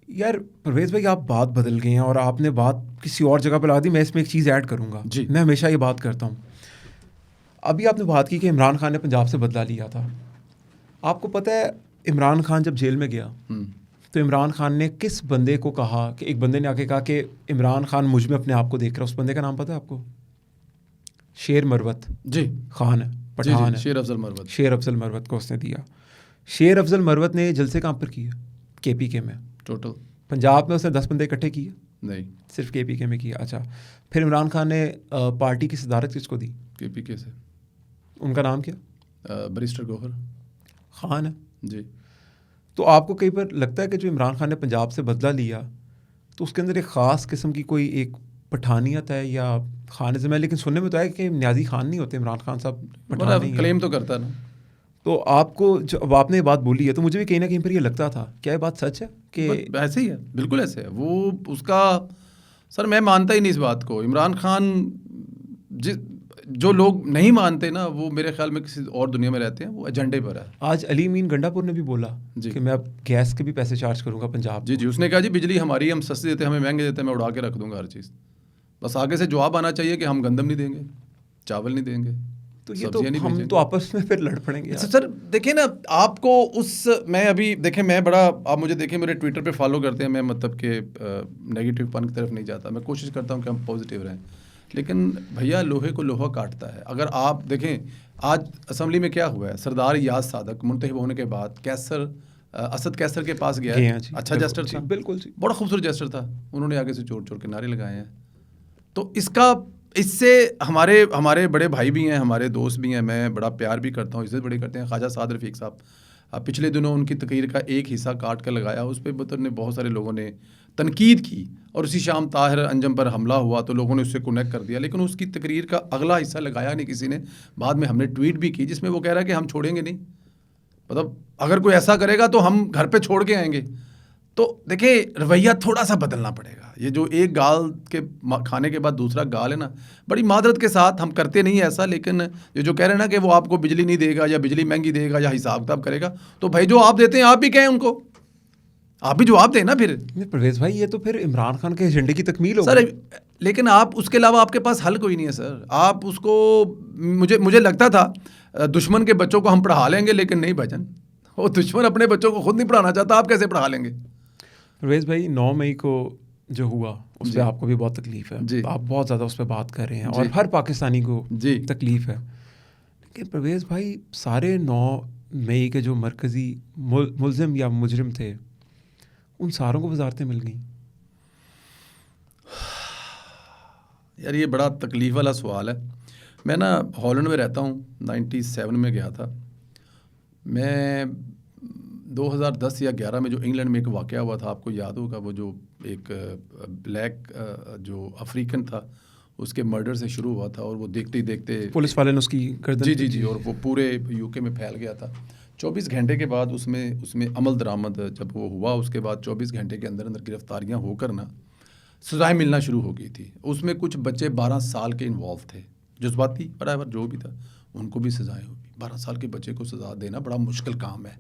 यार परवेज़ भाई, आप बात बदल गए हैं और आपने बात किसी और जगह पर ला दी। मैं इसमें एक चीज़ ऐड करूंगा जी। मैं हमेशा ये बात करता हूँ। अभी आपने बात की कि इमरान खान ने पंजाब से बदला लिया था। आपको पता है इमरान खान जब जेल में गया तो इमरान खान ने किस बंदे को कहा, कि एक बंदे ने आके कहा कि इमरान खान मुझ में अपने आप को देख रहा है। उस बंदे का नाम पता है आपको? शेर मरवत जी खान है, पठान है, शेर अफजल मरवत। शेर अफजल मरवत को उसने दिया। शेर अफजल मरवत ने जलसे कहाँ पर किए? KPK में। टोटल पंजाब में उसने 10 बंदे इकट्ठे किए? नहीं, सिर्फ KPK में किया। अच्छा, फिर इमरान खान ने पार्टी की सदारत किसको दी? KPK से। उनका नाम क्या? बैरिस्टर गौहर खान है जी। तो आपको कहीं पर लगता है कि जो इमरान खान ने पंजाब से बदला लिया तो उसके अंदर एक ख़ास किस्म की कोई एक पठानियत है या खानिज़म है? लेकिन सुनने में तो है कि न्याजी खान नहीं होते इमरान खान साहब, पठान नहीं है। क्लेम तो करता है ना। तो आपको जब आपने ये बात बोली है तो मुझे भी कहीं ना कहीं पर ये लगता था, क्या ये बात सच है कि ऐसे ही है? बिल्कुल ऐसे है। वो उसका, सर मैं मानता ही नहीं इस बात को। इमरान खान, जो लोग नहीं मानते ना वो मेरे ख्याल में किसी और दुनिया में रहते हैं, वो एजेंडे पर है। आज अली अमीन गंडापुर ने भी बोला जी कि मैं अब गैस के भी पैसे चार्ज करूंगा पंजाब। जी उसने कहा जी बिजली हमारी, हम सस्ती देते हैं, हमें महंगे देते हैं, मैं उड़ा के रख दूंगा हर चीज़। बस आगे से जवाब आना चाहिए कि हम गंदम नहीं देंगे, चावल नहीं देंगे, तो ये तो हम तो आपस में फिर लड़ पड़ेंगे। सर देखिए ना, आपको मैं अभी देखें, मैं बड़ा, आप मुझे देखें मेरे ट्विटर पे फॉलो करते हैं, मैं मतलब कि नेगेटिव पन की तरफ नहीं जाता, मैं कोशिश करता हूँ कि हम पॉजिटिव रहें। लेकिन भैया लोहे को लोहा काटता है। अगर आप देखें आज असेंबली में क्या हुआ है, सरदार याद सादक मुंतखब होने के बाद कैसर असद कैसर के पास गया है, अच्छा जेस्टर था, बिल्कुल जी, बड़ा खूबसूरत जेस्टर था, उन्होंने आगे से चोर चोर के नारे लगाए हैं। तो इससे हमारे बड़े भाई भी हैं, हमारे दोस्त भी हैं, मैं बड़ा प्यार भी करता हूँ, इज्जत बड़ी करते हैं, ख्वाजा साद रफ़ीक साहब। पिछले दिनों उनकी तकरीर का एक हिस्सा काट कर लगाया, उस पर ने बहुत सारे लोगों ने तनकीद की और उसी शाम ताहिर अंजम पर हमला हुआ तो लोगों ने उससे कनेक्ट कर दिया, लेकिन उसकी तकरीर का अगला हिस्सा लगाया नहीं किसी ने। बाद में हमने ट्वीट भी की जिसमें वो कह रहा है कि हम छोड़ेंगे नहीं, मतलब अगर कोई ऐसा करेगा तो हम घर पे छोड़ के आएंगे। तो देखिए रवैया थोड़ा सा बदलना पड़ेगा। ये जो एक गाल के खाने के बाद दूसरा गाल है ना, बड़ी मादरत के साथ हम करते नहीं ऐसा, लेकिन ये जो कह रहे हैं ना कि वो आपको बिजली नहीं देगा या बिजली महंगी देगा या हिसाब किताब करेगा, तो भाई जो आप देते हैं आप भी कहें उनको, आप भी जवाब दें ना। फिर परवेज़ भाई ये तो फिर इमरान खान के एजेंडे की तकमील हो सर, लेकिन आप उसके अलावा आपके पास हल कोई नहीं है सर। आप उसको मुझे लगता था दुश्मन के बच्चों को हम पढ़ा लेंगे, लेकिन नहीं भजन, वो दुश्मन अपने बच्चों को खुद नहीं पढ़ाना चाहता, आप कैसे पढ़ा लेंगे। परवेज़ भाई 9 मई को जो हुआ उस पर आपको भी बहुत तकलीफ है जी, आप बहुत ज़्यादा उस पर बात कर रहे हैं और हर पाकिस्तानी को जी तकलीफ है, लेकिन परवेज़ भाई सारे 9 मई के जो मरकज़ी मुलजिम या मुजरिम थे उन सारों को वजारतें मिल गई। यार ये बड़ा तकलीफ़ वाला सवाल है। मैं ना हॉलैंड में रहता हूँ, 97 में गया था मैं। 2010 या 11 में जो इंग्लैंड में एक वाक़या हुआ था, आपको याद होगा, वो जो एक ब्लैक जो अफ्रीकन था उसके मर्डर से शुरू हुआ था और वो देखते ही देखते पुलिस वाले ने उसकी गर्दन जी और वो पूरे यूके में फैल गया था। 24 घंटे के बाद उसमें अमल दरामद जब वो हुआ, उसके बाद 24 घंटे के अंदर अंदर गिरफ्तारियाँ होकर ना सज़ाएँ मिलना शुरू हो गई थी। उसमें कुछ बच्चे 12 साल के इन्वॉल्व थे, जज्बाती बराबर जो भी था, उनको भी सज़ाएँ हुई। 12 साल के बच्चे को सज़ा देना बड़ा मुश्किल काम है,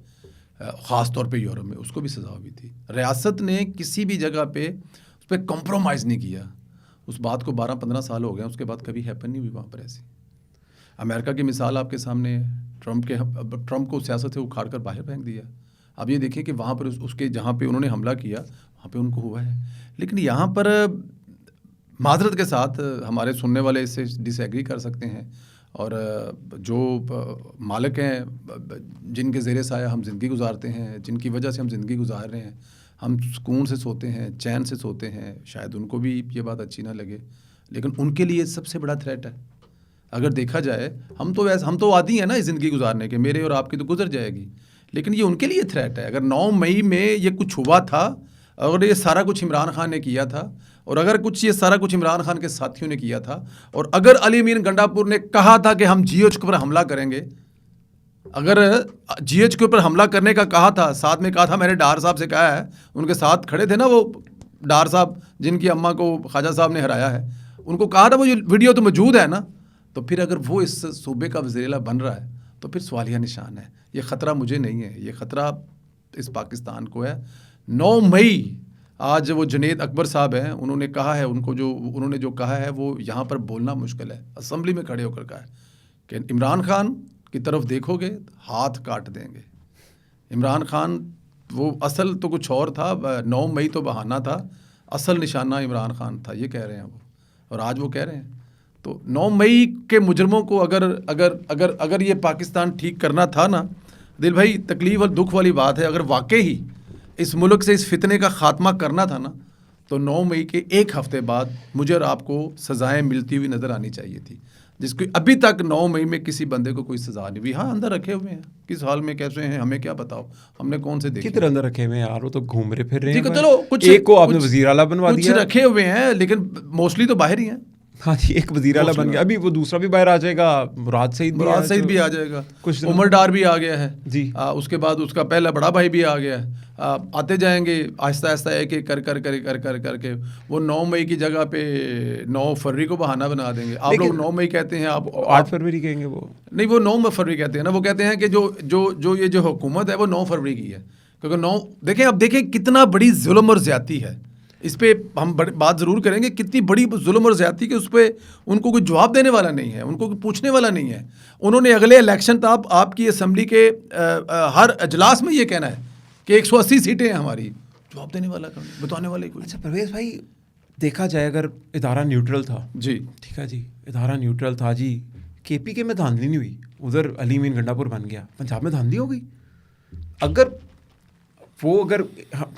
ख़ास तौर पे यूरोप में, उसको भी सज़ा हुई थी। रियासत ने किसी भी जगह पे उस पर कॉम्प्रोमाइज़ नहीं किया। उस बात को 12-15 साल हो गए, उसके बाद कभी हैपन नहीं हुई वहाँ पर ऐसी। अमेरिका की मिसाल आपके सामने है, ट्रम्प को सियासत से उखाड़ कर बाहर फेंक दिया। अब ये देखिए कि वहाँ पर उसके जहाँ पे उन्होंने हमला किया वहाँ पे उनको हुआ है। लेकिन यहाँ पर माजरत के साथ हमारे सुनने वाले इससे डिसएग्री कर सकते हैं, और जो मालिक हैं जिनके ज़ेरे साया हम ज़िंदगी गुजारते हैं, जिनकी वजह से हम ज़िंदगी गुजार रहे हैं, हम सुकून से सोते हैं, चैन से सोते हैं, शायद उनको भी ये बात अच्छी ना लगे, लेकिन उनके लिए सबसे बड़ा थ्रेट है। अगर देखा जाए हम तो आदी हैं ना इस ज़िंदगी गुजारने के, मेरे और आपकी तो गुजर जाएगी, लेकिन ये उनके लिए थ्रेट है। अगर 9 मई में ये कुछ हुआ था, अगर ये सारा कुछ इमरान खान ने किया था, और अगर कुछ ये सारा कुछ इमरान खान के साथियों ने किया था, और अगर अली अमीन गंडापुर ने कहा था कि हम GH के ऊपर हमला करेंगे, अगर GH के ऊपर हमला करने का कहा था, साथ में कहा था, मैंने डार साहब से कहा है, उनके साथ खड़े थे ना वो डार साहब जिनकी अम्मा को ख्वाजा साहब ने हराया है, उनको कहा था, वो जो वीडियो तो मौजूद है ना, तो फिर अगर वो इस सूबे का वज़ीर-ए-आला बन रहा है तो फिर सवालिया निशान है। ये ख़तरा मुझे नहीं है, ये ख़तरा इस पाकिस्तान को है। 9 मई आज वो जुनेद अकबर साहब हैं, उन्होंने कहा है, उन्होंने जो कहा है वो यहाँ पर बोलना मुश्किल है, असम्बली में खड़े होकर कहा है कि इमरान खान की तरफ देखोगे हाथ काट देंगे। इमरान खान वो असल तो कुछ और था, 9 मई तो बहाना था, असल निशाना इमरान खान था, ये कह रहे हैं वो, और आज वो कह रहे हैं। तो 9 मई के मुजरमों को अगर ये पाकिस्तान ठीक करना था ना दिल भाई, तकलीफ़ और दुख वाली बात है, अगर वाकई ही इस मुल्क से इस फितने का ख़ात्मा करना था ना, तो 9 मई के एक हफ़्ते बाद मुझे और आपको सज़ाएँ मिलती हुई नज़र आनी चाहिए थी, जिसकी अभी तक 9 मई में किसी बंदे को कोई सज़ा नहीं हुई। हाँ, अंदर रखे हुए हैं, किस हाल में कैसे हैं हमें क्या बताओ, हमने कौन से देखे, किधर अंदर रखे हुए हैं यार, वो तो घूम रहे फिर रहे हैं। चलो कुछ एक को आपने वज़ीर आला बनवा दिया, कुछ रखे हुए हैं, लेकिन मोस्टली तो बाहर ही हैं। हाँ जी, एक वज़ीर आला बन गया, अभी वो दूसरा भी बाहर आ जाएगा, मुराद सईद भी आ जाएगा, उमर डार भी आ गया है जी, उसके बाद उसका पहला बड़ा भाई भी आ गया है। आते जाएंगे आहिस्ता आहिस्ता एक एक कर करके वो 9 मई की जगह पे 9 फरवरी को बहाना बना देंगे। आप लोग 9 मई कहते हैं, आप 8 फरवरी कहेंगे, वो नहीं, वो 9 फरवरी कहते हैं ना, वो कहते हैं कि जो ये जो हुकूमत है वो 9 फरवरी की है, क्योंकि 9 देखें, अब देखें कितना बड़ी जुल्म और ज़्यादती है। इस पे हम बात ज़रूर करेंगे, कितनी बड़ी जुल्म और ज़्यादती कि उस पर उनको कोई जवाब देने वाला नहीं है, उनको कोई पूछने वाला नहीं है। उन्होंने अगले इलेक्शन तक आपकी असम्बली के हर अजलास में ये कहना है कि 180 सीटें हैं हमारी, जवाब देने वाला बताने वाले कोई। अच्छा परवेज़ भाई, देखा जाए अगर इदारा न्यूट्रल था, जी ठीक है जी, इदारा न्यूट्रल था जी, केपीके में धांधली नहीं हुई, उधर अली अमीन गंडापुर बन गया, पंजाब में धांधली हो गई। अगर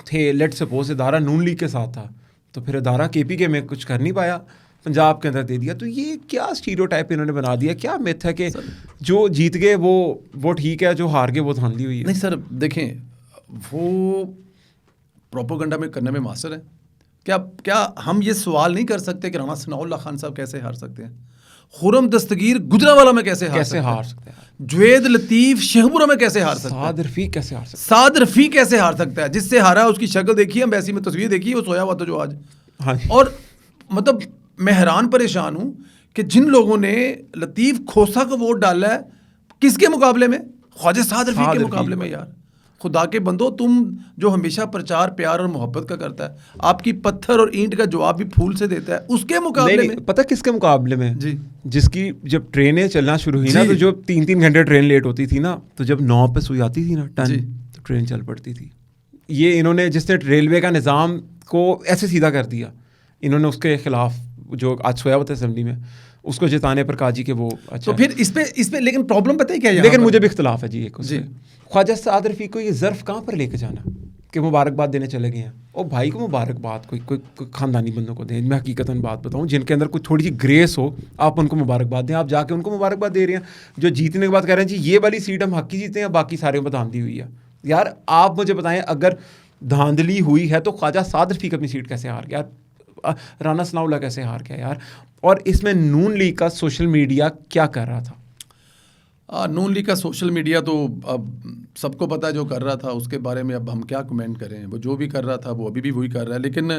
थे लेट सपोज इदारा नून लीग के साथ था, तो फिर इदारा केपीके में कुछ कर नहीं पाया, पंजाब के अंदर दे दिया। तो ये क्या स्टीरियोटाइप इन्होंने बना दिया, क्या मिथ है कि जो जीत गए वो ठीक है, जो हार गए वो धांधली हुई है? नहीं सर, देखें, वो प्रोपोगंडा में करने में मास्टर है। क्या हम ये सवाल नहीं कर सकते कि राणा सनाउल्लाह खान साहब कैसे हार सकते हैं, खुर्रम दस्तगीर गुजरांवाला में कैसे हार सकते हैं, जुवैद लतीफ़ शेखपुरा में कैसे हार सकता है, साद रफ़ी कैसे हार सकता है, साद रफ़ी कैसे हार सकता है, जिससे हारा है उसकी शक्ल देखी है, एम्बेसी में तस्वीर देखी है, वो सोया हुआ था जो आज। हाँ। और मतलब मैं हैरान परेशान हूँ कि जिन लोगों ने लतीफ़ खोसा को वोट डाला है, किसके मुकाबले में? ख्वाजा साद रफ़ी के मुकाबले में। यार खुदा के बंदो, तुम जो हमेशा प्रचार प्यार और मोहब्बत का करता है, आपकी पत्थर और ईंट का जवाब भी फूल से देता है, उसके मुकाबले में। पता किसके मुकाबले में जी, जिसकी जब ट्रेनें चलना शुरू हुई ना, तो जो 3-3 घंटे ट्रेन लेट होती थी ना, तो जब 9 पे सुई आती थी ना टन, तो ट्रेन चल पड़ती थी। ये इन्होंने जिसने रेलवे का निज़ाम को ऐसे सीधा कर दिया, इन्होंने उसके खिलाफ जो आज सोया हुआ था असेंबली में, उसको जिताने पर काजी के वो अच्छा। तो फिर इस पे लेकिन प्रॉब्लम पता है क्या है? लेकिन मुझे भी इख्तलाफ है जी एक उससे। ख्वाजा साद रफ़ी को ये ज़र्फ़ कहाँ पर लेके जाना कि मुबारकबाद देने चले गए हैं? ओ भाई को मुबारकबाद कोई ख़ानदानी बंदों को दें। मैं हकीकतन बात बताऊँ, जिनके अंदर कुछ थोड़ी सी ग्रेस हो, आप उनको मुबारकबाद दें। आप जाके उनको मुबारकबाद दे रहे हैं, जो जीतने के बाद कह रहे हैं जी ये वाली सीट हम हक की जीते हैं, बाकी सारे में धांधली हुई है। यार आप मुझे बताएं, अगर धांधली हुई है तो ख्वाजा साद रफ़ी अपनी सीट कैसे हार गया, राणा सनाउल्लाह कैसे हार गया यार? और इसमें नून लीग का सोशल मीडिया क्या कर रहा था? नून लीग का सोशल मीडिया तो अब सबको पता है जो कर रहा था, उसके बारे में अब हम क्या कमेंट करें। वो जो भी कर रहा था वो अभी भी वही कर रहा है। लेकिन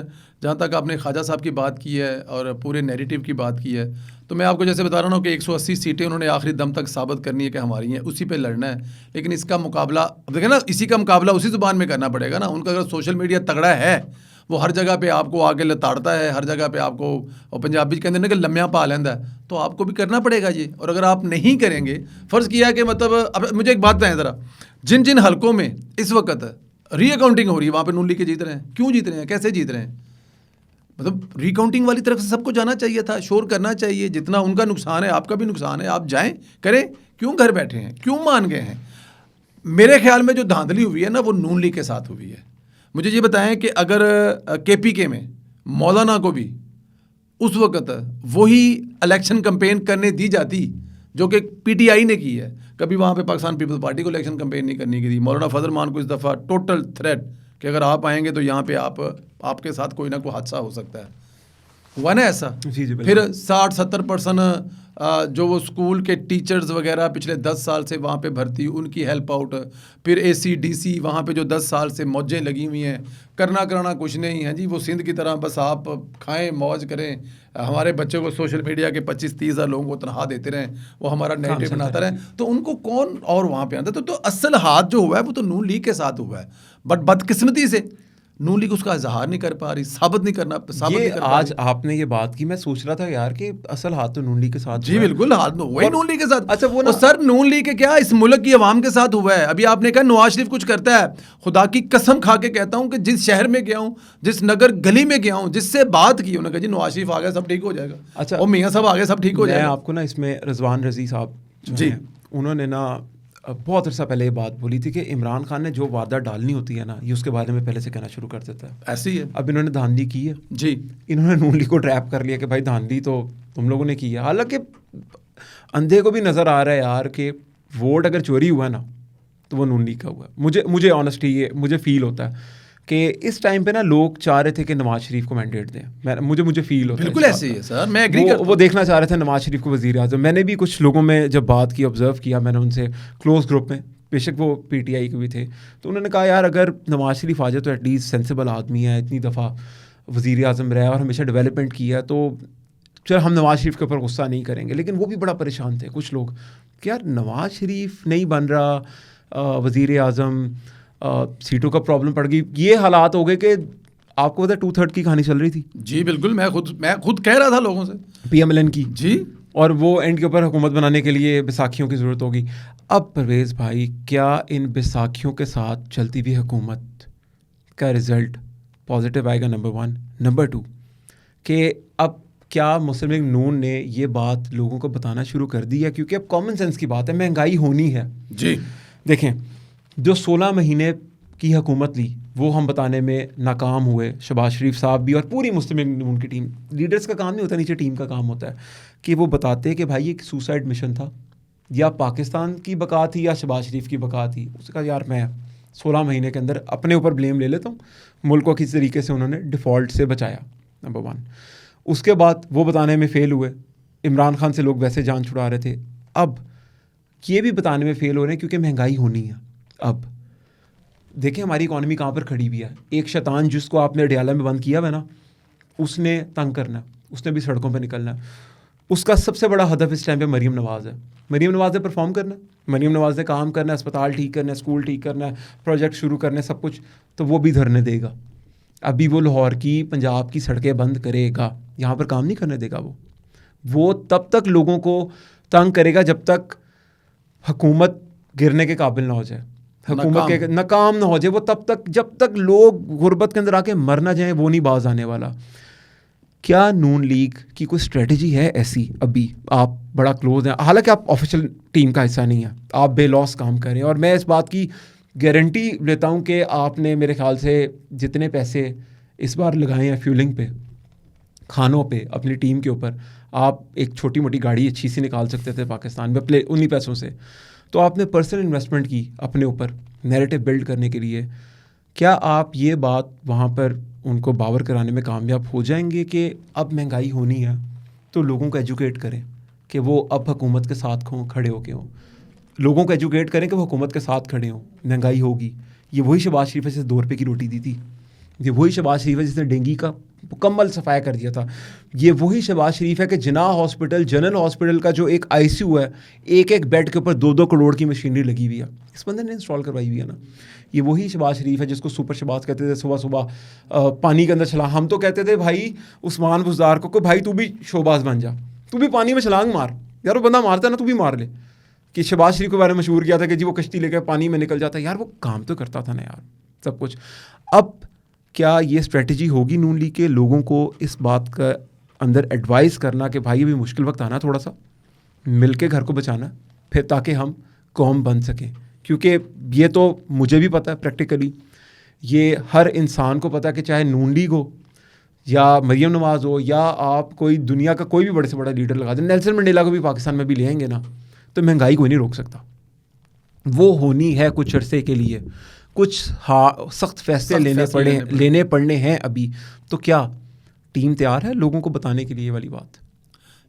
जहाँ तक आपने ख्वाजा साहब की बात की है और पूरे नैरेटिव की बात की है, तो मैं आपको जैसे बता रहा हूँ कि 180 सीटें उन्होंने आखिरी दम तक साबित करनी है कि हमारी हैं, उसी पे लड़ना है। लेकिन इसका मुकाबला, अब देखें ना, इसी का मुकाबला उसी ज़ुबान में करना पड़ेगा ना। उनका अगर सोशल मीडिया तगड़ा है, वो हर जगह पे आपको आगे लताड़ता है, हर जगह पे आपको, और पंजाबी कहते हैं कि लम्या पा लेंदा है, तो आपको भी करना पड़ेगा ये। और अगर आप नहीं करेंगे, फ़र्ज़ किया कि मतलब, अब मुझे एक बात बताएं ज़रा, जिन जिन हलकों में इस वक्त रीअकाउंटिंग हो रही है, वहाँ पे नून लीग के जीत रहे हैं, क्यों जीत रहे हैं, कैसे जीत रहे हैं? मतलब रीकाउंटिंग वाली तरफ से सबको जाना चाहिए था, शोर करना चाहिए। जितना उनका नुकसान है आपका भी नुकसान है, आप जाएं करें, क्यों घर बैठे हैं, क्यों मान गए हैं? मेरे ख्याल में जो धांधली हुई है ना, वो नून लीग के साथ हुई है। मुझे ये बताएं कि अगर केपीके में मौलाना को भी उस वक्त वही इलेक्शन कैंपेन करने दी जाती जो कि पीटीआई ने की है, कभी वहाँ पे पाकिस्तान पीपल्स पार्टी को इलेक्शन कैंपेन नहीं करने की दी। मौलाना फजल मान को इस दफ़ा टोटल थ्रेट कि अगर आप आएंगे तो यहाँ पे आपके साथ कोई ना कोई हादसा हो सकता है, हुआ ना ऐसा? जी जी। फिर 60-70% जो वो स्कूल के टीचर्स वगैरह पिछले 10 साल से वहाँ पे भर्ती, उनकी हेल्प आउट। फिर ACDC वहाँ पे जो 10 साल से मौजें लगी हुई हैं, करना कराना कुछ नहीं है जी। वो सिंध की तरह बस आप खाएं मौज करें, हमारे बच्चे को सोशल मीडिया के 25-30 हज़ार लोगों को तनख्वाह देते रहें, वो हमारा नेगेटिव बनाता रहे, तो उनको कौन और वहाँ पे आता? तो असल हाथ जो हुआ है वो तो नून लीग के साथ हुआ है। बट बदकिस्मती से नून लीग उसका इजहार नहीं कर पा रही, साबित नहीं कर पा रही। आज आपने ये बात की, मैं सोच रहा था यार कि असल हाथ तो नून लीग के साथ। जी बिल्कुल, हाथ में वही नून लीग के साथ। अच्छा वो सर नून लीग के क्या, इस मुल्क की आवाम के साथ हुआ है। अभी आपने कहा नवाज शरीफ कुछ करता है, खुदा की कसम खा के कहता हूँ कि जिस शहर में गया हूँ, जिस नगर गली में गया हूँ, जिससे बात की, उन्होंने कहा जी नवाज शरीफ आ गया सब ठीक हो जाएगा। अच्छा, और मियाँ साहब आ गए सब ठीक हो जाएगा। आपको ना इसमें रिजवान रजी साहब जी, उन्होंने ना बहुत अर्सा पहले ये बात बोली थी कि इमरान खान ने जो वादा डालनी होती है ना, ये उसके बारे में पहले से कहना शुरू कर देता है। ऐसे ही है। अब इन्होंने धांधली की है जी, इन्होंने नून लीग को ट्रैप कर लिया कि भाई धांधली तो तुम लोगों ने की है। हालांकि अंधे को भी नज़र आ रहा है यार कि वोट अगर चोरी हुआ ना तो वो नून लीग का हुआ। मुझे ऑनेस्टली ये मुझे फील होता है कि इस टाइम पे ना लोग चाह रहे थे कि नवाज शरीफ को मैंडेट दें। मुझे फील होता है बिल्कुल ऐसे ही है सर, मैं एग्री करता हूं। वो देखना चाह रहे थे नवाज शरीफ को वज़ीर आज़म। मैंने भी कुछ लोगों में जब बात की, ऑब्जर्व किया मैंने उनसे क्लोज ग्रुप में, बेशक वो पीटीआई के भी थे, तो उन्होंने कहा यार अगर नवाज शरीफ आ जाए तो एटलीस्ट सेंसिबल आदमी है, इतनी दफ़ा वज़ीर आज़म रहा और हमेशा डेवलपमेंट किया, तो चल हम नवाज शरीफ के ऊपर गुस्सा नहीं करेंगे। लेकिन वो भी बड़ा परेशान थे कुछ लोग कि यार नवाज शरीफ नहीं बन रहा वज़ीर आज़म, सीटों का प्रॉब्लम पड़ गई। ये हालात हो गए कि आपको पता है 2/3 की कहानी चल रही थी। जी बिल्कुल, मैं खुद कह रहा था लोगों से, PMLN की जी, और वो एंड के ऊपर हुकूमत बनाने के लिए बैसाखियों की ज़रूरत होगी। अब परवेज़ भाई, क्या इन बैसाखियों के साथ चलती हुई हुकूमत का रिज़ल्ट पॉजिटिव आएगा? नंबर 1। नंबर 2, कि अब क्या मुस्लिम लीग नून ने ये बात लोगों को बताना शुरू कर दी है, क्योंकि अब कॉमन सेंस की बात है, महंगाई होनी है जी। देखें, जो 16 महीने की हुकूमत ली वो हम बताने में नाकाम हुए, शहबाज शरीफ साहब भी और पूरी मुस्लिम लीग नून की टीम। लीडर्स का काम नहीं होता, नीचे टीम का काम होता है कि वो बताते कि भाई एक सुसाइड मिशन था, या पाकिस्तान की बका थी या शहबाज शरीफ की बका थी। उसने कहा यार मैं 16 महीने के अंदर अपने ऊपर ब्लेम ले लेता हूँ, मुल्क को किस तरीके से उन्होंने डिफ़ॉल्ट से बचाया, नंबर 1। उसके बाद वो बताने में फ़ेल हुए, इमरान खान से लोग वैसे जान छुड़ा रहे थे, अब ये भी बताने में फ़ेल हो रहे हैं क्योंकि महंगाई होनी है। अब देखें हमारी इकॉनमी कहाँ पर खड़ी हुई है। एक शैतान जिसको आपने अडियाला में बंद किया हुआ है ना, उसने तंग करना है, उसने भी सड़कों पर निकलना है। उसका सबसे बड़ा हदफ इस टाइम पे मरीम नवाज़ है। मरीम नवाज़ ने परफॉर्म करना है, मरीम नवाज़ ने काम करना है, अस्पताल ठीक करना है, स्कूल ठीक करना है, प्रोजेक्ट शुरू करने, सब कुछ, तो वो भी धरने देगा। अभी वो लाहौर की, पंजाब की सड़कें बंद करेगा, यहाँ पर काम नहीं करने देगा। वो तब तक लोगों को तंग करेगा जब तक हुकूमत गिरने के काबिल ना हो जाए, हुकूमत के नाकाम ना हो जाए। वो तब तक, जब तक लोग गुर्बत के अंदर आके मर ना जाएं, वो नहीं बाज आने वाला। क्या नून लीग की कोई स्ट्रेटजी है ऐसी? अभी आप बड़ा क्लोज हैं, हालांकि आप ऑफिशियल टीम का हिस्सा नहीं है, आप बेलॉस काम कर रहे हैं, और मैं इस बात की गारंटी लेता हूं कि आपने मेरे ख्याल से जितने पैसे इस बार लगाए हैं फ्यूलिंग पे, खानों पे, अपनी टीम के ऊपर, आप एक छोटी मोटी गाड़ी अच्छी सी निकाल सकते थे पाकिस्तान में उन्हीं पैसों से। तो आपने पर्सनल इन्वेस्टमेंट की अपने ऊपर नैरेटिव बिल्ड करने के लिए। क्या आप ये बात वहाँ पर उनको बावर कराने में कामयाब हो जाएंगे कि अब महंगाई होनी है तो लोगों को एजुकेट करें कि वो अब हुकूमत के साथ खड़े होके हों, लोगों को एजुकेट करें कि वो हुकूमत के साथ खड़े हों, महंगाई होगी। ये वही शहबाज शरीफ है जिसने 2 रुपये की रोटी दी थी, ये वही शहबाज शरीफ है जिसने डेंगू का मुकम्मल सफाया कर दिया था, ये वही शहबाज शरीफ है कि जिन्ना हॉस्पिटल, जनरल हॉस्पिटल का जो एक ICU है, एक बेड के ऊपर 2-2 करोड़ की मशीनरी लगी हुई है, इस बंदे ने इंस्टॉल करवाई हुई है ना। ये वही शहबाज शरीफ है जिसको सुपर शहबाज कहते थे, सुबह सुबह पानी के अंदर छलांग। हम तो कहते थे भाई उस्मान बुज़दार को भाई तू भी शोबाज बन जा, तू भी पानी में छलांग मार, यार वो बंदा मारता है ना, तू भी मार ले। कि शहबाज शरीफ के बारे में मशहूर किया था कि जी वो कश्ती लेकर पानी में निकल जाता है, यार वो काम तो करता था ना यार, सब कुछ। अब क्या ये स्ट्रेटजी होगी नून लीग के लोगों को इस बात का अंदर एडवाइस करना कि भाई अभी मुश्किल वक्त आना, थोड़ा सा मिल के घर को बचाना, फिर ताकि हम कौम बन सकें? क्योंकि ये तो मुझे भी पता है प्रैक्टिकली, ये हर इंसान को पता है कि चाहे नून लीग हो या मरीम नवाज़ हो या आप कोई दुनिया का कोई भी बड़े से बड़ा लीडर लगा दें, नेल्सन मंडेला को भी पाकिस्तान में भी ले आएंगे ना, तो महंगाई कोई नहीं रोक सकता। वो होनी है कुछ अरसे के लिए, कुछ सख्त फैसले लेने पड़ने हैं अभी। तो क्या टीम तैयार है लोगों को बताने के लिए ये वाली बात?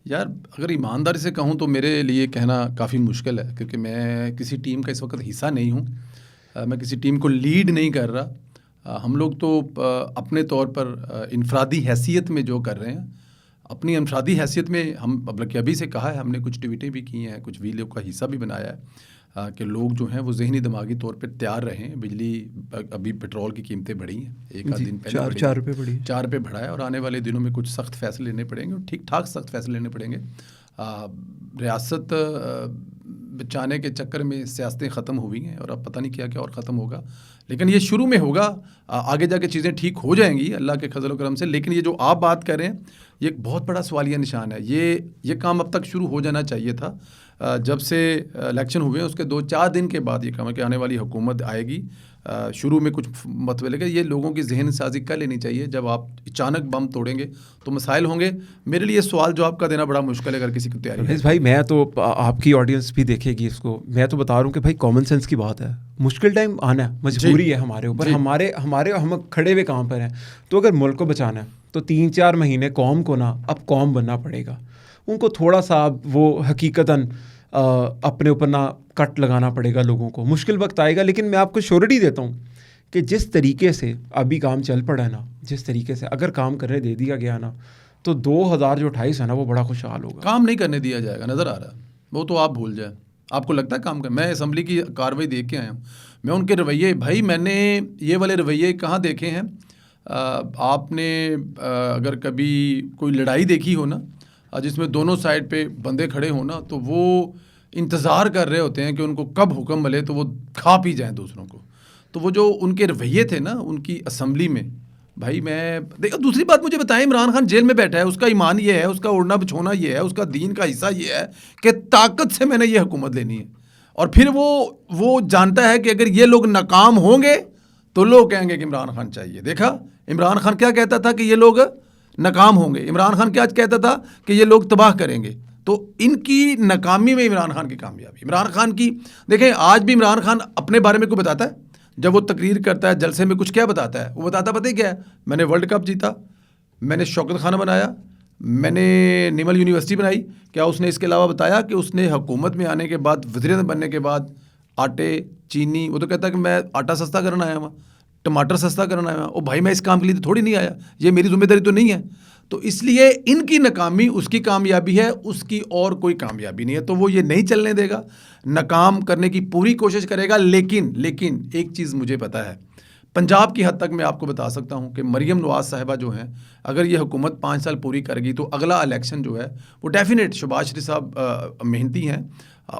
यार अगर ईमानदारी से कहूँ तो मेरे लिए कहना काफ़ी मुश्किल है, क्योंकि मैं किसी टीम का इस वक्त हिस्सा नहीं हूँ, मैं किसी टीम को लीड नहीं कर रहा। हम लोग तो अपने तौर पर इनफरादी हैसियत में जो कर रहे हैं, अपनी इनफरादी हैसियत में हम, बल्कि अभी से कहा है, हमने कुछ ट्वीटें भी की हैं, कुछ वीडियो का हिस्सा भी बनाया है कि लोग जो हैं वो ज़हनी दिमागी तौर पे तैयार रहें। बिजली, अभी पेट्रोल की कीमतें बढ़ी हैं, एक आध दिन पहले 4 रुपये बढ़ी, 4 रुपये बढ़ा है, और आने वाले दिनों में कुछ सख्त फैसले लेने पड़ेंगे, और ठीक ठाक सख्त फैसले लेने पड़ेंगे। रियासत बचाने के चक्कर में सियासतें ख़त्म हुई हैं, और अब पता नहीं क्या क्या और ख़त्म होगा, लेकिन ये शुरू में होगा, आगे जाके चीज़ें ठीक हो जाएंगी अल्लाह के फजल करम से। लेकिन ये जो आप बात कर रहे हैं, ये एक बहुत बड़ा सवालिया निशान है। ये काम अब तक शुरू हो जाना चाहिए था। जब से इलेक्शन हुए उसके 2-4 दिन के बाद ये काम है कि आने वाली हुकूमत आएगी। शुरू में कुछ मतलब लेकिन ये लोगों की जहन साजी कर लेनी चाहिए। जब आप अचानक बम तोड़ेंगे तो मसाइल होंगे। मेरे लिए सवाल जवाब का देना बड़ा मुश्किल है अगर किसी की तैयारी है। भाई मैं तो, आपकी ऑडियंस भी देखेगी इसको, मैं तो बता रहा हूँ कि भाई कॉमन सेंस की बात है, मुश्किल टाइम आना है, मजबूरी है हमारे ऊपर, हमारे हम खड़े हुए काम पर हैं। तो अगर मुल्क को बचाना है तो 3-4 महीने कौम को ना अब कौम बनना पड़ेगा। उनको थोड़ा सा वो हकीकतन अपने ऊपर ना कट लगाना पड़ेगा लोगों को। मुश्किल वक्त आएगा, लेकिन मैं आपको श्योरिटी देता हूँ कि जिस तरीके से अभी काम चल पड़ा है ना, जिस तरीके से अगर काम करने दे दिया गया ना, तो 2028 है ना, वो बड़ा खुशहाल होगा। काम नहीं करने दिया जाएगा, नज़र आ रहा है, वो तो आप भूल जाए। आपको लगता है काम कर, मैं असम्बली की कार्रवाई देख के आया हूँ, मैं उनके रवैये, भाई मैंने ये वाले रवैये कहाँ देखे हैं। आपने अगर कभी कोई लड़ाई देखी हो ना, जिसमें दोनों साइड पे बंदे खड़े हो ना, तो वो इंतज़ार कर रहे होते हैं कि उनको कब हुक्म मिले तो वो खा पी जाएं दूसरों को। तो वो जो उनके रवैये थे ना उनकी असम्बली में, भाई मैं देखो, दूसरी बात मुझे बताएं, इमरान खान जेल में बैठा है, उसका ईमान ये है, उसका उड़ना बिछोना ये है, उसका दीन का हिस्सा ये है कि ताकत से मैंने ये हुकूमत लेनी है। और फिर वो जानता है कि अगर ये लोग नाकाम होंगे तो लोग कहेंगे कि इमरान खान चाहिए। देखा इमरान खान क्या कहता था कि ये लोग नाकाम होंगे, इमरान खान क्या कहता था कि ये लोग तबाह करेंगे। तो इनकी नाकामी में इमरान खान की कामयाबी, इमरान खान की देखें, आज भी इमरान खान अपने बारे में कोई बताता है? जब वो तकरीर करता है जलसे में, कुछ क्या बताता है? वो बताता पता ही क्या है? मैंने वर्ल्ड कप जीता, मैंने शौकत खाना बनाया, मैंने निमल यूनिवर्सिटी बनाई। क्या उसने इसके अलावा बताया कि उसने हुकूमत में आने के बाद, वज़ीर बनने के बाद आटे, चीनी, वो तो कहता है कि मैं आटा सस्ता करना आया हुआ, टमाटर सस्ता करना आया। ओ भाई, मैं इस काम के लिए तो थोड़ी नहीं आया, ये मेरी जिम्मेदारी तो नहीं है। तो इसलिए इनकी नाकामी उसकी कामयाबी है, उसकी और कोई कामयाबी नहीं है। तो वो ये नहीं चलने देगा, नाकाम करने की पूरी कोशिश करेगा। लेकिन एक चीज़ मुझे पता है, पंजाब की हद तक मैं आपको बता सकता हूँ कि मरियम नवाज साहिबा जो हैं, अगर ये हुकूमत 5 साल पूरी करेगी तो अगला इलेक्शन जो है वो डेफिनेट, शहबाज शरीफ साहब मेहनती हैं,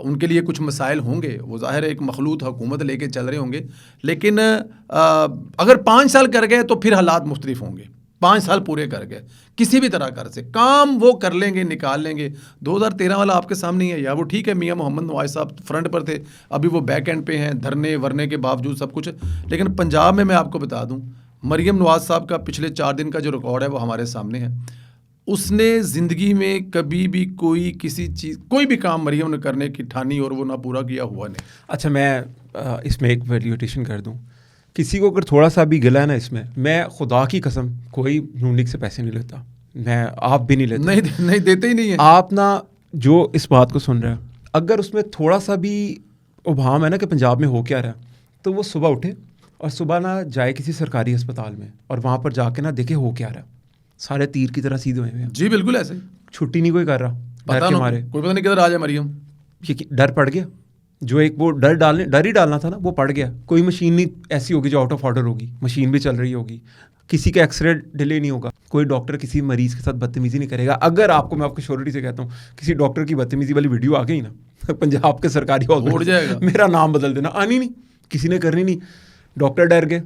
उनके लिए कुछ मसाइल होंगे, वो ज़ाहिर है एक मखलूत हुकूमत लेके चल रहे होंगे। लेकिन अगर 5 साल कर गए तो फिर हालात मुख्तलिफ होंगे। 5 साल पूरे कर गए, किसी भी तरह कर से काम वो कर लेंगे, निकाल लेंगे। 2013 वाला आपके सामने ही है, या वो ठीक है मियां मोहम्मद नवाज साहब फ्रंट पर थे, अभी वो बैक एंड पे हैं, धरने वरने के बावजूद सब कुछ। लेकिन पंजाब में मैं आपको बता दूं, मरियम नवाज साहब का पिछले 4 दिन का जो रिकॉर्ड है वो हमारे सामने है। उसने ज़िंदगी में कभी भी कोई किसी चीज़, कोई भी काम मरियम ने करने की ठानी और वो ना पूरा किया हुआ नहीं। अच्छा, मैं इसमें एक वैल्यूएशन कर दूं, किसी को अगर थोड़ा सा भी गिला है ना इसमें, मैं खुदा की कसम कोई नून लीग से पैसे नहीं लेता, मैं आप भी नहीं लेते, नहीं देते ही नहीं है। आप ना जो इस बात को सुन रहे हैं, अगर उसमें थोड़ा सा भी उभाम है ना कि पंजाब में हो क्या रहा है, तो वो सुबह उठे और सुबह ना जाए किसी सरकारी अस्पताल में और वहाँ पर जाके ना देखे हो क्या रहा है। सारे तीर की तरह सीधे हुए हैं। जी बिल्कुल ऐसे, छुट्टी नहीं कोई कर रहा, डर के मारे। कोई पता नहीं किधर आ जाए मरियम, ये डर पड़ गया, जो एक वो डर ही डालना था ना, वो पड़ गया। कोई मशीन नहीं ऐसी होगी जो आउट ऑफ ऑर्डर होगी, मशीन भी चल रही होगी, किसी का एक्सरे डिले नहीं होगा, कोई डॉक्टर किसी मरीज के साथ बदतमीजी नहीं करेगा। अगर आपको, मैं आपको श्योरिटी से कहता हूँ, किसी डॉक्टर की बदतमीजी वाली वीडियो आ गई ना पंजाब के सरकारी हॉस्पिटल, मेरा नाम बदल देना, आनी नहीं, किसी ने करनी नहीं। डॉक्टर डर गए,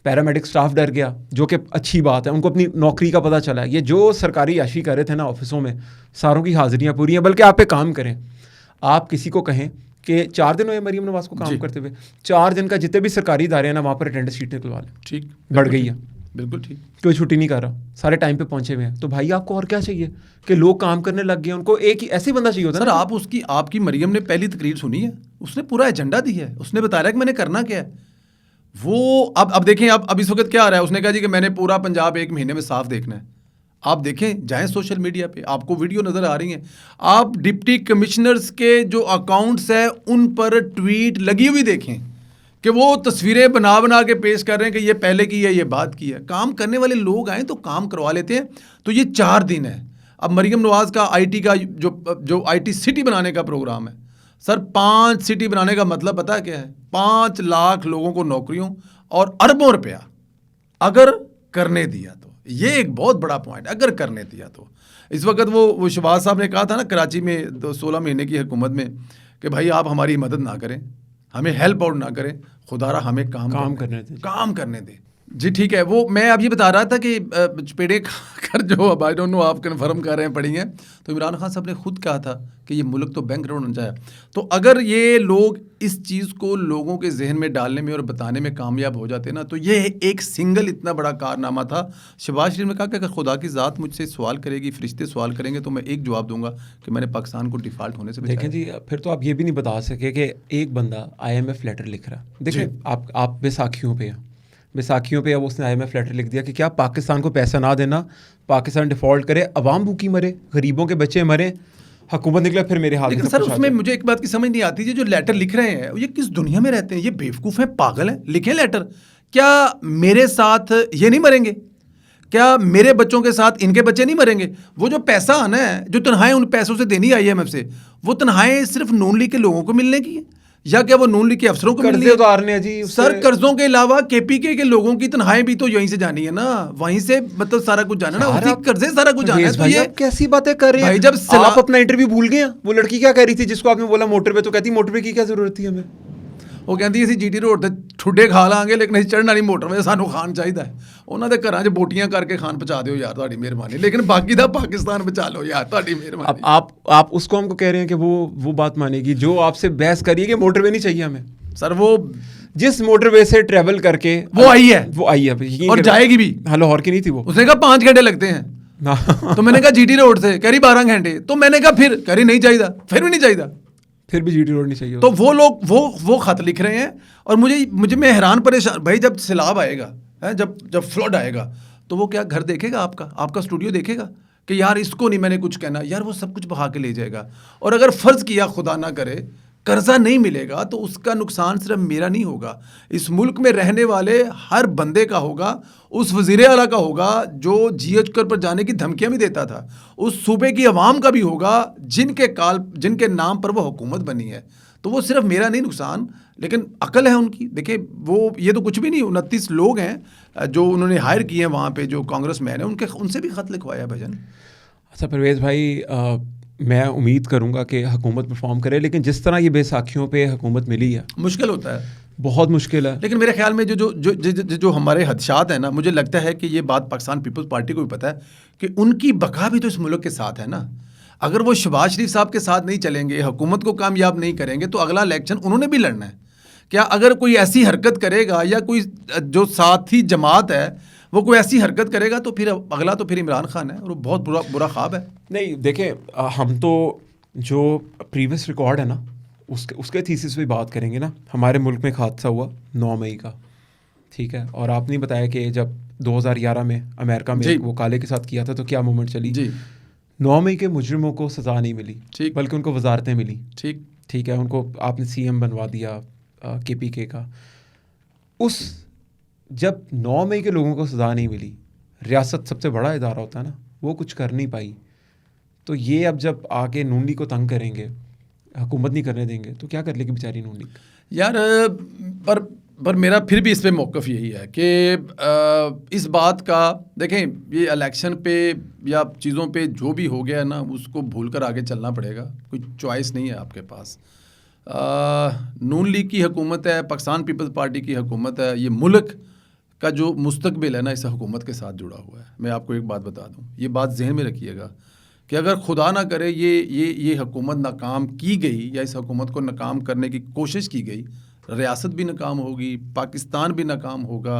पैरामेडिक स्टाफ डर गया, जो कि अच्छी बात है, उनको अपनी नौकरी का पता चला है। ये जो सरकारी याशी कर रहे थे ना ऑफिसों में, सारों की हाजिरियाँ पूरी हैं। बल्कि आप पे काम करें, आप किसी को कहें कि 4 दिन हुए मरियम नवाज को काम करते हुए, 4 दिन का जितने भी सरकारी इदारे हैं ना, वहाँ पर अटेंडेंस शीट निकलवा लें, ठीक बढ़ गई है, बिल्कुल ठीक, कोई छुट्टी नहीं कर रहा, सारे टाइम पे पहुंचे हुए हैं। तो भाई आपको और क्या चाहिए कि लोग काम करने लग गए, उनको एक ही ऐसे ही बंदा चाहिए होता है। सर आपकी मरियम ने पहली तकरीर सुनी है, उसने पूरा एजेंडा दी है, उसने बताया कि मैंने करना क्या है। वो अब देखें, अब इस वक्त क्या आ रहा है, उसने कहा जी कि मैंने पूरा पंजाब 1 महीने में साफ देखना है। आप देखें, जाएं सोशल मीडिया पे, आपको वीडियो नज़र आ रही हैं। आप डिप्टी कमिश्नर्स के जो अकाउंट्स हैं उन पर ट्वीट लगी हुई देखें कि वो तस्वीरें बना बना के पेश कर रहे हैं कि ये पहले की है, ये बात की है। काम करने वाले लोग आए तो काम करवा लेते हैं। तो ये 4 दिन है। अब मरियम नवाज का IT का जो IT सिटी बनाने का प्रोग्राम है, सर 5 सिटी बनाने का मतलब पता क्या है? 5 लाख लोगों को नौकरियों और अरबों रुपया अगर करने दिया तो, ये एक बहुत बड़ा पॉइंट, अगर करने दिया तो। इस वक्त वो शहबाज साहब ने कहा था ना कराची में 16 महीने की हुकूमत में कि भाई आप हमारी मदद ना करें, हमें हेल्प आउट ना करें, खुदारा हमें काम करने दें। जी ठीक है। वो मैं अब ये बता रहा था कि चपेड़े खाकर जो, अब आई डोंट नो आप कन्फर्म कर रहे हैं, पढ़ी हैं, तो इमरान खान साहब ने खुद कहा था कि ये मुल्क तो बैंकरप्ट होना चाहिए। तो अगर ये लोग इस चीज़ को लोगों के जहन में डालने में और बताने में कामयाब हो जाते ना, तो ये एक सिंगल इतना बड़ा कारनामा था। शहबाज शरीफ ने कहा कि अगर खुदा की ज़ात मुझसे सवाल करेगी, फरिश्ते सवाल करेंगे, तो मैं एक जवाब दूंगा कि मैंने पाकिस्तान को डिफ़ॉल्ट होने से बचाया। देखें जी, फिर तो आप ये भी नहीं बता सके कि एक बंदा IMF लेटर लिख रहा है। देखें आप बैसाखियों पे हैं, बैसाखियों पे अब उसने IMF लेटर लिख दिया कि क्या पाकिस्तान को पैसा ना देना, पाकिस्तान डिफ़ॉल्ट करे, अवाम भूखी मरे, गरीबों के बच्चे मरे, हुकूमत निकले, फिर मेरे हाथ में। लेकिन सर उसमें मुझे एक बात की समझ नहीं आती, जो लेटर लिख रहे हैं ये किस दुनिया में रहते हैं? ये बेवकूफ़ हैं, पागल हैं, लिखें लेटर। क्या मेरे साथ ये नहीं मरेंगे? क्या मेरे बच्चों के साथ इनके बच्चे नहीं मरेंगे? वो जो पैसा आना है, जो तनख्वाहें उन पैसों से देनी IMF से, वो तनख्वाहें सिर्फ नून लीग के लोगों को मिलने की है, या क्या वो नून लीग के अफसरों को मिलने उतारने जी? सर कर्जों के अलावा KPK के लोगों की तनख्वाहें भी तो यहीं से जानी है ना, वहीं से मतलब सारा कुछ जाना ना, उसी कर्जे सारा कुछ जाना है। तो ये कैसी बातें कर रहे हैं भाई? जब आप अपना इंटरव्यू भूल गए, वो लड़की क्या कह रही थी जिसको आपने बोला मोटर पे, तो कहती मोटर पे की क्या जरूरत थी हमें? ਉਹ ਕਹਿੰਦੀ ਅਸੀਂ ਜੀਟੀ ਰੋਡ ਤੇ ਠੁੱਡੇ ਖਾ ਲਾਂਗੇ ਲੇਕਿਨ ਅਸੀਂ ਚੜ੍ਹਨ ਵਾਲੀ ਮੋਟਰਵੇ ਸਾਨੂੰ ਖਾਣ ਚਾਹੀਦਾ ਹੈ। ਉਹਨਾਂ ਦੇ ਘਰਾਂ 'ਚ ਬੋਟੀਆਂ ਕਰਕੇ ਖਾਣ ਪਹੁੰਚਾ ਦਿਓ ਯਾਰ, ਤੁਹਾਡੀ ਮਿਹਰਬਾਨੀ, ਲੇਕਿਨ ਬਾਕੀ ਦਾ ਪਾकिस्तान बचा लो यार, ਤੁਹਾਡੀ अब ਮਿਹਰਬਾਨੀ। आप उसको हमको कह रहे हैं कि वो बात मानेगी जो आपसे बहस करिए कि मोटरवे नहीं चाहिए हमें। सर वो जिस मोटरवे से ट्रेवल करके वो आई है यकीन और करें। जाएगी भी। हाँ, लाहौर की नहीं थी वो। उसने कहा 5 घंटे लगते हैं, तो मैंने कहा जीटी रोड से, कह रही 12 घंटे, तो मैंने कहा फिर कह रही नहीं चाहिए, फिर भी नहीं चाहिए, फिर भी जीटी रोड नहीं चाहिए। तो वो लोग वो खत लिख रहे हैं। और मुझे मैं हैरान परेशान, भाई जब सैलाब आएगा है, जब फ्लड आएगा तो वो क्या घर देखेगा, आपका स्टूडियो देखेगा कि यार इसको नहीं मैंने कुछ कहना, यार वो सब कुछ बहा के ले जाएगा। और अगर फर्ज किया खुदा ना करे कर्जा नहीं मिलेगा तो उसका नुकसान सिर्फ मेरा नहीं होगा, इस मुल्क में रहने वाले हर बंदे का होगा, उस वज़ीर आला का होगा जो GH पर जाने की धमकियां भी देता था, उस सूबे की आवाम का भी होगा जिनके नाम पर वो हुकूमत बनी है। तो वो सिर्फ मेरा नहीं नुकसान, लेकिन अकल है उनकी। देखिए वो ये तो कुछ भी नहीं, 29 लोग हैं जो उन्होंने हायर किए हैं वहाँ पे, जो कांग्रेसमैन है, उनसे भी खत लिखवाया भजन। अच्छा परवेज़ भाई, मैं उम्मीद करूंगा कि हुकूमत परफॉर्म करे, लेकिन जिस तरह ये बैसाखियों पे हुकूमत मिली है, मुश्किल होता है, बहुत मुश्किल है। लेकिन मेरे ख्याल में जो हमारे हदशात है ना, मुझे लगता है कि ये बात पाकिस्तान पीपल्स पार्टी को भी पता है कि उनकी बका भी तो इस मुल्क के साथ है ना। अगर वो शहबाज शरीफ साहब के साथ नहीं चलेंगे, हुकूमत को कामयाब नहीं करेंगे, तो अगला इलेक्शन उन्होंने भी लड़ना है। क्या अगर कोई ऐसी हरकत करेगा या कोई जो साथी जमात है वो कोई ऐसी हरकत करेगा तो फिर अगला तो फिर इमरान खान है, और वो बहुत बुरा ख्वाब है। नहीं देखें, हम तो जो प्रीवियस रिकॉर्ड है ना उसके थीसिस पे बात करेंगे ना। हमारे मुल्क में एक हादसा हुआ 9 मई का, ठीक है, और आपने बताया कि जब 2011 में अमेरिका में वो काले के साथ किया था तो क्या मूवमेंट चली जी। 9 मई के मुजरिमों को सज़ा नहीं मिली, बल्कि उनको वजारतें मिली। ठीक है, उनको आपने CM बनवा दिया KPK का। जब 9 मई के लोगों को सज़ा नहीं मिली, रियासत सबसे बड़ा इदारा होता है ना, वो कुछ कर नहीं पाई, तो ये अब जब आके नून लीग को तंग करेंगे, हुकूमत नहीं करने देंगे, तो क्या कर लेगी बेचारी नून लीग यार। पर मेरा फिर भी इस पे मौक़िफ़ यही है कि इस बात का, देखें ये इलेक्शन पे या चीज़ों पे जो भी हो गया ना, उसको भूल कर आगे चलना पड़ेगा, कोई चॉइस नहीं है आपके पास। नून लीग की हुकूमत है, पाकिस्तान पीपल्स पार्टी की हुकूमत है, ये मुल्क का जो मुस्तकबिल है ना इस हुकूमत के साथ जुड़ा हुआ है। मैं आपको एक बात बता दूं, ये बात जहन में रखिएगा कि अगर खुदा ना करे ये हुकूमत नाकाम की गई या इस हुकूमत को नाकाम करने की कोशिश की गई, रियासत भी नाकाम होगी, पाकिस्तान भी नाकाम होगा,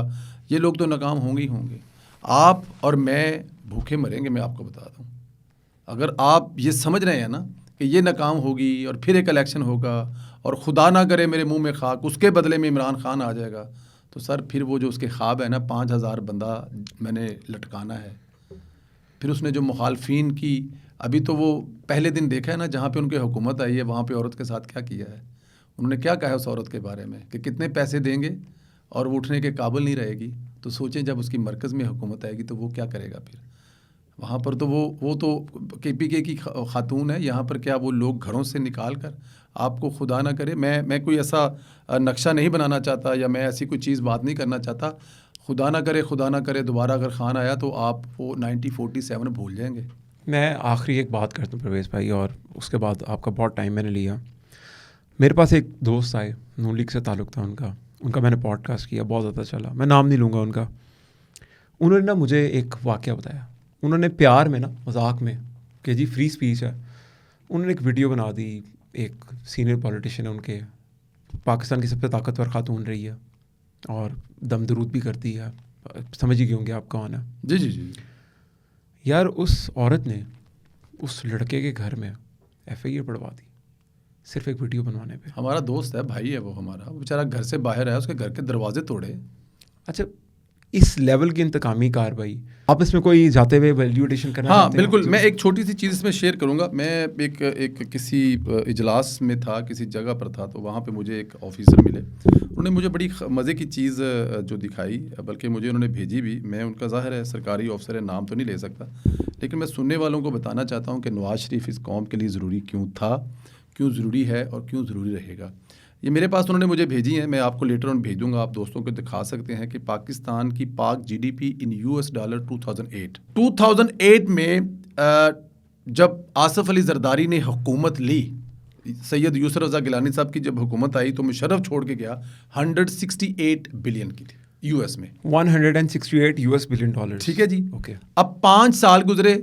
ये लोग तो नाकाम होंगे ही होंगे। आप और मैं भूखे मरेंगे, मैं आपको बता दूँ। अगर आप ये समझ रहे हैं ना कि ये नाकाम होगी और फिर एक इलेक्शन होगा और खुदा ना करे मेरे मुंह में खाक, उसके बदले में इमरान खान आ जाएगा, तो सर फिर वो जो उसके ख्वाब है ना 5000 बंदा मैंने लटकाना है, फिर उसने जो मुखालफीन की, अभी तो वो पहले दिन देखा है ना जहाँ पे उनकी हुकूमत आई है, वहाँ पे औरत के साथ क्या किया है, उन्होंने क्या कहा है उस औरत के बारे में कि कितने पैसे देंगे और वो उठने के काबिल नहीं रहेगी। तो सोचें जब उसकी मरकज़ में हुकूमत आएगी तो वो क्या करेगा फिर। वहाँ पर तो वो तो KPK की खातून है, यहाँ पर क्या वो लोग घरों से निकाल कर आपको, खुदा ना करे, मैं कोई ऐसा नक्शा नहीं बनाना चाहता या मैं ऐसी कोई चीज़ बात नहीं करना चाहता, खुदा ना करे दोबारा अगर खान आया तो आप वो 1947 भूल जाएंगे। मैं आखिरी एक बात करता हूँ परवेज़ भाई, और उसके बाद आपका बहुत टाइम मैंने लिया। मेरे पास एक दोस्त आए, नून लीग से ताल्लुक़ था उनका मैंने पॉडकास्ट किया, बहुत ज़्यादा चला, मैं नाम नहीं लूँगा उनका। उन्होंने ना मुझे एक वाक़या बताया, उन्होंने प्यार में ना मजाक में कि जी फ्री स्पीच है, उन्होंने एक वीडियो बना दी, एक सीनियर पॉलिटिशियन है उनके, पाकिस्तान की सबसे ताकतवर खातून रही है और दम दरूद भी करती है, समझ ही गए होंगे आप कौन है। जी। यार उस औरत ने उस लड़के के घर में FIR पढ़वा दी सिर्फ एक वीडियो बनवाने पे। हमारा दोस्त है, भाई है वो हमारा, वो बेचारा घर से बाहर है, उसके घर के दरवाजे तोड़े। अच्छा, इस लेवल की इंतकामी कार्रवाई आप इसमें कोई जाते हुए वैल्यूएशन करना? हाँ बिल्कुल, मैं एक छोटी सी चीज़ इसमें शेयर करूँगा। मैं एक किसी इजलास में था, किसी जगह पर था, तो वहाँ पे मुझे एक ऑफिसर मिले, उन्होंने मुझे बड़ी मज़े की चीज़ जो दिखाई, बल्कि मुझे उन्होंने भेजी भी। मैं उनका ज़ाहिर है सरकारी ऑफिसर है, नाम तो नहीं ले सकता, लेकिन मैं सुनने वालों को बताना चाहता हूँ कि नवाज़ शरीफ इस कौम के लिए ज़रूरी क्यों था, क्यों ज़रूरी है और क्यों ज़रूरी रहेगा। ये मेरे पास उन्होंने मुझे भेजी हैं, मैं आपको लेटर ऑन भेजूंगा, आप दोस्तों को दिखा सकते हैं कि पाकिस्तान की पाक GDP इन US डॉलर 2008 में जब आसिफ अली जरदारी ने हुकूमत ली सैयद यूसुफ रज़ा गिलानी साहब की जब हुकूमत आई तो मुशर्रफ छोड़ के गया 168 बिलियन की थी यूएस में। 168 यूएस बिलियन डॉलर। ठीक है जी। ओके। अब 5 साल गुजरे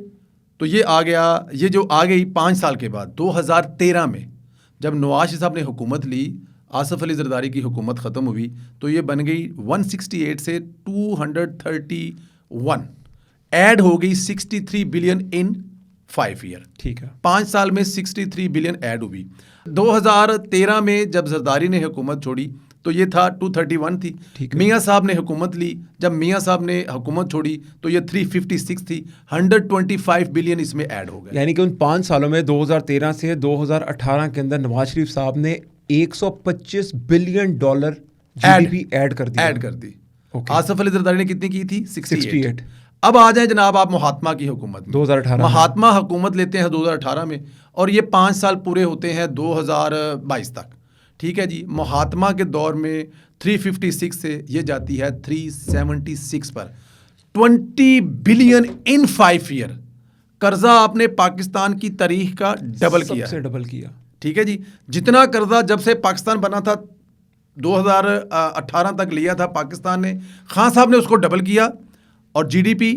तो ये आ गया, ये जो आ गई 5 साल के बाद 2013 में जब नवाज शरीफ साहब ने हुकूमत ली, आसिफ अली जरदारी की हुकूमत ख़त्म हुई तो ये बन गई 168 से 231, ऐड हो गई 63 बिलियन इन 5 ईयर। ठीक है। 5 साल में 63 बिलियन ऐड हुई। 2013 में जब जरदारी ने हुकूमत छोड़ी तो ये था 231 थी। मियाँ साहब ने हुकूमत ली, जब मियाँ साहब ने हुकूमत छोड़ी तो ये 356 थी। 125 बिलियन इसमें ऐड हो गए। यानी कि उन 5 सालों में 2013 से 2018 के अंदर नवाज शरीफ साहब ने 125 बिलियन डॉलर जीडीपी ऐड कर दी। आसिफ अली जरदारी ने कितनी की थी? 68। 68। अब आ जाए जनाब आप महात्मा की हुकूमत में। 2018 महात्मा हुकूमत लेते हैं 2018 में और ये 5 साल पूरे होते हैं 2022 तक। ठीक है जी। महात्मा के दौर में 356 से ये जाती है 376 पर। 20 बिलियन इन 5 ईयर कर्जा आपने पाकिस्तान की तारीख का डबल किया। सबसे डबल किया। ठीक है जी। जितना कर्जा जब से पाकिस्तान बना था 2018 तक लिया था पाकिस्तान ने, खान साहब ने उसको डबल किया और जीडीपी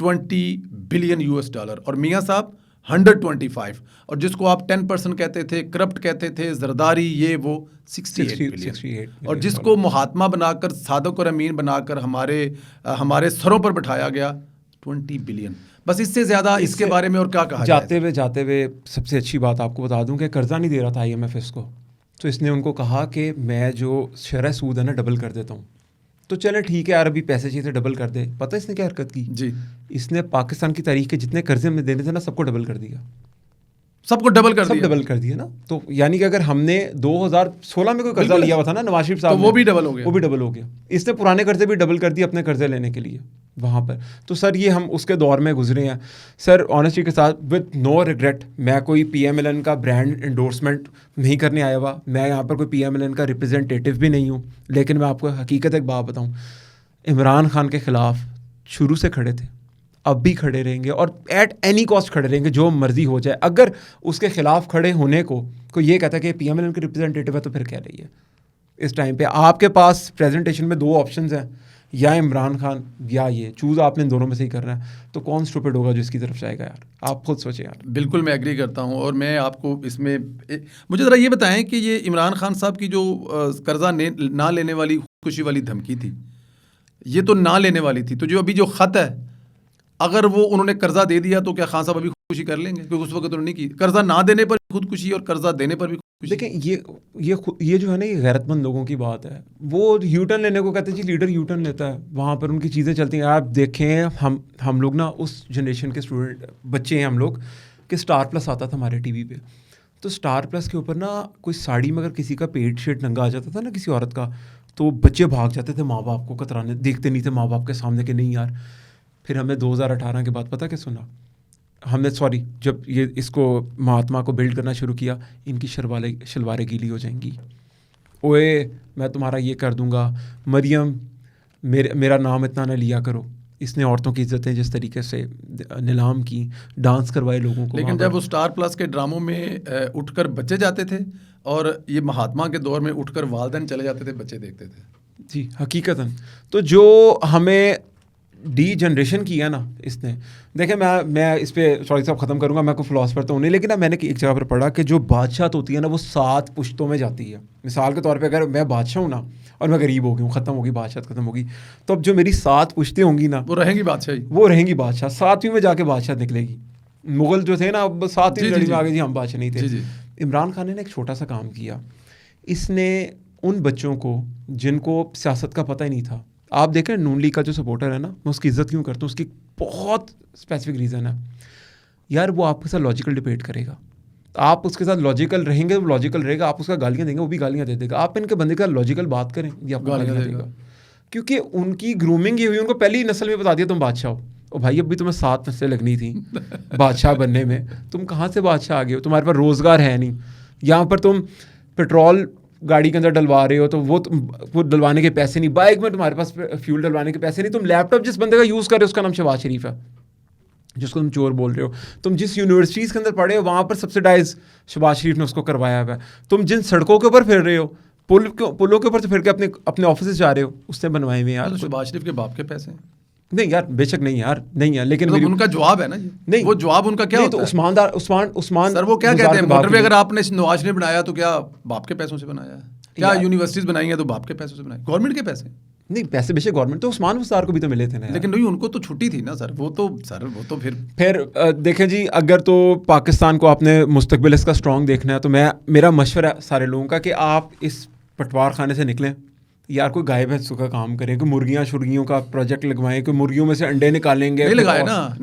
20 बिलियन यूएस डॉलर और मियाँ साहब 125। और जिसको आप 10% कहते थे, करप्ट कहते थे, जरदारी, ये वो 68 बिलियन। और जिसको महात्मा बनाकर, सादक और अमीन बनाकर हमारे सरों पर बिठाया गया 20 बिलियन। बस इससे ज़्यादा इसके बारे में और क्या कहा जाते हुए सबसे अच्छी बात आपको बता दूं कि कर्जा नहीं दे रहा था आईएमएफ इसको, तो इसने उनको कहा कि मैं जो शरह सूद है ना डबल कर देता हूँ। तो चले ठीक है यार, अभी पैसे चाहिए थे डबल कर दे। पता है इसने क्या हरकत की जी? इसने पाकिस्तान की तारीख के जितने कर्जे में देने थे ना सबको डबल कर दिया। सबको डबल कर सब दिया। डबल कर दिया ना। तो यानी कि अगर हमने 2016 में कोई कर्जा लिया हुआ था ना नवाज शरीफ साहब तो वो भी डबल हो गया। वो भी डबल हो गया। इसने पुराने कर्जे भी डबल कर दिए अपने कर्जे लेने के लिए वहाँ पर। तो सर ये हम उसके दौर में गुजरे हैं सर, ऑनेस्टी के साथ, विद नो रिग्रेट। मैं कोई PMLN का ब्रांड एंडोर्समेंट नहीं करने आया हुआ, मैं यहाँ पर कोई PMLN का रिप्रेजेंटेटिव भी नहीं हूँ, लेकिन मैं आपको हकीकत एक बात बताऊँ, इमरान खान के ख़िलाफ़ शुरू से खड़े थे, अब भी खड़े रहेंगे और एट एनी कॉस्ट खड़े रहेंगे, जो मर्जी हो जाए। अगर उसके खिलाफ खड़े होने को कोई ये कहता है कि PMLN के रिप्रेजेंटेटिव है तो फिर कह रही है। इस टाइम पे आपके पास प्रेजेंटेशन में 2 ऑप्शंस हैं, या इमरान खान या ये, चूज़ आपने दोनों में से ही करना है। तो कौन स्टूपिड होगा जो इसकी तरफ जाएगा यार? आप खुद सोचें यार। बिल्कुल मैं एग्री करता हूँ। और मैं आपको इसमें मुझे ज़रा ये बताएं कि ये इमरान खान साहब की जो कर्जा ना लेने वाली खुशी वाली धमकी थी, ये तो ना लेने वाली थी, तो जो अभी जो ख़त है, अगर वो उन्होंने कर्जा दे दिया तो क्या खान साहब अभी खुदकुशी कर लेंगे? क्योंकि उस वक्त उन्होंने नहीं की। कर्जा ना देने पर खुदकुशी और कर्जा देने पर भी खुदकुशी। देखिए ये जो है ना, ये गैरतमंद लोगों की बात है। वो यूटर्न लेने को कहते हैं जी, लीडर यूटर्न लेता है, वहाँ पर उनकी चीज़ें चलती हैं। आप देखें, हम लोग ना उस जनरेशन के स्टूडेंट बच्चे हैं हम लोग, कि स्टार प्लस आता था हमारे टीवी पे। तो स्टार प्लस के ऊपर ना कोई साड़ी में अगर किसी का पेट शेट नंगा आ जाता था ना किसी औरत का, तो बच्चे भाग जाते थे माँ बाप को कतराने, देखते नहीं थे माँ बाप के सामने कि नहीं यार। फिर हमने 2018 के बाद पता क्या सुना, हमने जब ये इसको महात्मा को बिल्ड करना शुरू किया, इनकी शलवारें गीली हो जाएंगी, ओए मैं तुम्हारा ये कर दूंगा, मरियम मेरा नाम इतना ना लिया करो। इसने औरतों की इज्जतें जिस तरीके से नीलाम की, डांस करवाए लोगों को। लेकिन जब वो स्टार प्लस के ड्रामों में उठकर बच्चे जाते थे और ये महात्मा के दौर में उठकर वालिदैन चले जाते थे, बच्चे देखते थे। जी हकीकतन। तो जो हमें डी जनरेशन किया ना इसने, देखें मैं इस पर सॉरी साहब ख़त्म करूँगा, मैं कोई फिलोसफर तो नहीं, लेकिन ना मैंने एक जगह पर पढ़ा कि जो बादशाहत होती है ना वो 7 पुश्तों में जाती है। मिसाल के तौर पे अगर मैं बादशाह हूँ ना और मैं गरीब हो गई हूँ, ख़त्म होगी बादशाहत, ख़त्म होगी, तो अब जो मेरी 7 पुश्तें होंगी ना वो रहेंगी बादशाही, वो रहेंगी बादशाह। 7वीं में जाके बादशाह निकलेगी। मुग़ल जो थे ना अब 7वीं लड़ी में आ गए जी, हम बादशाह नहीं थे। इमरान खान ने एक छोटा सा काम किया, इसने उन बच्चों को जिनको सियासत का पता ही नहीं था, आप देखें नून लीग का जो सपोर्टर है ना, मैं उसकी इज्जत क्यों करता हूँ, उसकी बहुत स्पेसिफिक रीज़न है यार। वो आपके साथ लॉजिकल डिबेट करेगा, आप उसके साथ लॉजिकल रहेंगे वो लॉजिकल रहेगा, आप उसका गालियाँ देंगे वो भी गालियाँ दे देगा। आप इनके बंदे का लॉजिकल बात करें, ये आपको गालियाँ देगा, क्योंकि उनकी ग्रूमिंग ये हुई, उनको पहली नस्ल में बता दिया तुम बादशाह हो। और भाई अब भी तुम्हें 7 नस्लें लगनी थी बादशाह बनने में, तुम कहाँ से बादशाह आ गए हो? तुम्हारे पास रोज़गार है नहीं, यहाँ पर तुम पेट्रोल गाड़ी के अंदर डलवा रहे हो तो वो डलवाने के पैसे नहीं, बाइक में तुम्हारे पास फ्यूल डलवाने के पैसे नहीं, तुम लैपटॉप जिस बंदे का यूज़ कर रहे हो उसका नाम शहबाज शरीफ है, जिसको तुम चोर बोल रहे हो, तुम जिस यूनिवर्सिटीज़ के अंदर पढ़े हो वहाँ पर सब्सिडाइज शहबाज शरीफ ने उसको करवाया हुआ है। तुम जिन सड़कों के ऊपर फिर रहे हो, पुलों के ऊपर से फिर के अपने अपने ऑफिस जा रहे हो, उसने बनवाए हुए हैं यार। शहबाज शरीफ के बाप के पैसे हैं। नहीं यार, बेशक नहीं यार, नहीं है, लेकिन मतलब उनका जवाब है ना जी। नहीं, वो जवाब उनका क्या होता है? उस्मान सर वो क्या कहते हैं, मोटरवे अगर आपने नवाज शरीफ बनाया तो क्या बाप के पैसों से बनाया है? क्या यूनिवर्सिटीज बनाई है तो बाप के पैसों से बनाई? गवर्नमेंट के पैसे नहीं, पैसे बेशक गवर्नमेंट, तो उस्मान वसार को भी तो मिले थे ना। लेकिन नहीं, उनको तो छुट्टी थी ना सर, वो तो फिर देखें जी, अगर तो पाकिस्तान को आपने मुस्तकबिल इसका स्ट्रॉन्ग देखना है तो मेरा मशवरा है सारे लोगों का कि आप इस पटवार खाने से निकलें यार, कोई गाय भैंसों का काम करें, कोई मुर्गियाँ शुर्गियों का प्रोजेक्ट लगवाएं, कोई मुर्गियों में से अंडे निकालेंगे। नहीं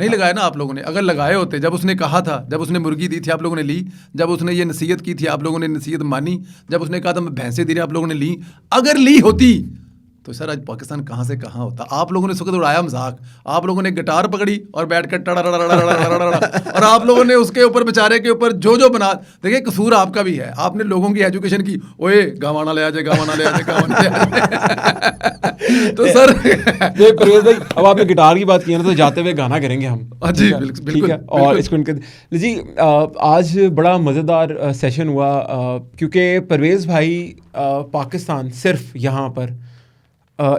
लगाए ना आप लोगों ने। अगर लगाए होते, जब उसने कहा था, जब उसने मुर्गी दी थी आप लोगों ने ली, जब उसने ये नसीहत की थी आप लोगों ने नसीहत मानी, जब उसने कहा था मैं भैंसे दे रही आप लोगों ने ली। अगर ली होती तो सर आज पाकिस्तान कहाँ से कहाँ होता। आप लोगों ने इस वक्त उड़ाया मजाक, आप लोगों ने गिटार पकड़ी और बैठ कर और आप लोगों ने उसके ऊपर बेचारे के ऊपर जो बना। देखिए कसूर आपका भी है, आपने लोगों की एजुकेशन की, ओए गावाना ले आ जाए, गावाना ले आ जाए, गावाना ले आ जाए। तो सर ये परवेज भाई, अब आपने गिटार की बात की है ना, तो जाते हुए गाना करेंगे हम जी, बिल्कुल ठीक है। और इसको जी आज बड़ा मज़ेदार सेशन हुआ क्योंकि परवेज़ भाई पाकिस्तान सिर्फ यहाँ पर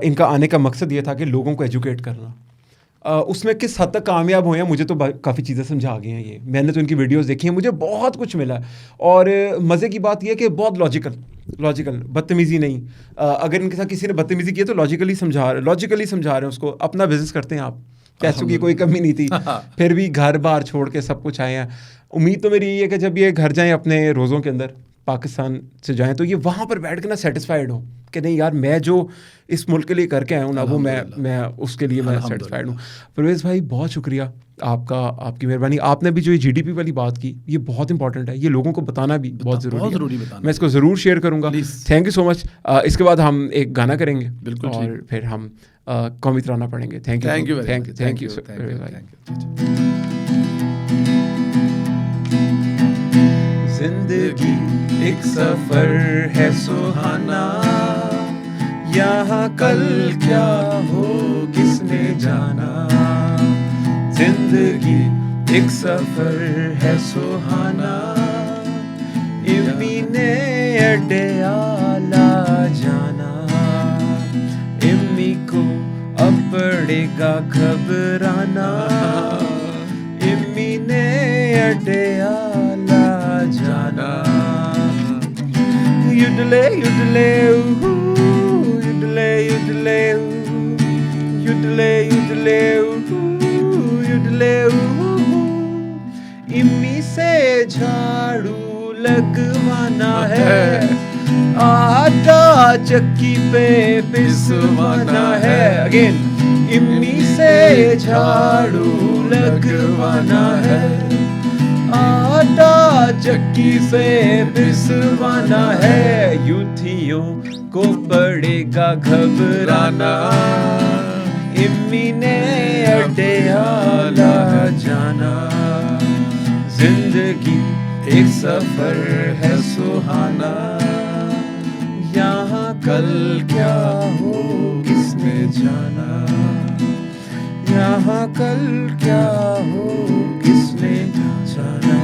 इनका आने का मकसद ये था कि लोगों को एजुकेट करना। उसमें किस हद तक कामयाब हुए हैं मुझे तो काफ़ी चीज़ें समझा गई हैं। ये मैंने तो इनकी वीडियोस देखी हैं, मुझे बहुत कुछ मिला। और मज़े की बात यह है कि बहुत लॉजिकल, बदतमीज़ी नहीं। अगर इनके साथ किसी ने बदतमीज़ी की है तो लॉजिकली समझा रहे हैं उसको। अपना बिजनेस करते हैं आप, पैसों की कोई कमी नहीं थी, फिर भी घर बार छोड़ के सब कुछ आए हैं। उम्मीद तो मेरी यही है कि जब ये घर जाएँ अपने रोज़ों के अंदर, पाकिस्तान से जाएं, तो ये वहाँ पर बैठ के ना सेटिस्फाइड हो कि नहीं यार, मैं जो इस मुल्क के लिए करके आया हूँ ना, वो मैं उसके लिए मैं सेटिस्फाइड हूँ। परवेज़ भाई बहुत शुक्रिया आपका, आपकी मेहरबानी। आपने भी जो ये GDP वाली बात की, ये बहुत इंपॉर्टेंट है, ये लोगों को बताना भी बहुत ज़रूरी है। मैं इसको ज़रूर शेयर करूँगा। Thank you so much. इसके बाद हम एक गाना करेंगे बिल्कुल, और फिर हम कौमी तराना पढ़ेंगे। Thank you. जिंदगी एक सफर है सुहाना, यहाँ कल क्या हो किसने जाना। जिंदगी एक सफर है सुहाना, इम्मी ने अड्डे आला जाना। इम्मी को अब पड़ेगा घबराना, इम्मी ने अड्डे आला जाना। युडले युडले युडले युडले युडले युडले युडले। इम्मी से झाड़ू लगवाना है, आटा चक्की पे पिसवाना है। अगेन, इम्मी से झाड़ू लगवाना है, आटा चक्की से पिसवाना है। यूथियों को पड़ेगा घबराना, इम्मी ने अड्डे आला जाना। जिंदगी एक सफर है सुहाना, यहाँ कल क्या हो किसने जाना। यहाँ कल क्या हो किसने जाना।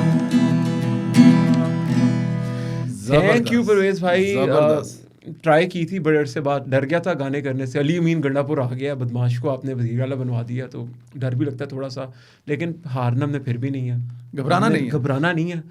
थैंक यू परवेज़ भाई। ट्राई की थी, बड़े अरसे बाद डर गया था गाने करने से। अली अमीन गंडापुर आ गया, बदमाश को आपने वज़ीर आला बनवा दिया, तो डर भी लगता है थोड़ा सा, लेकिन हारना हमने फिर भी नहीं है, घबराना नहीं है।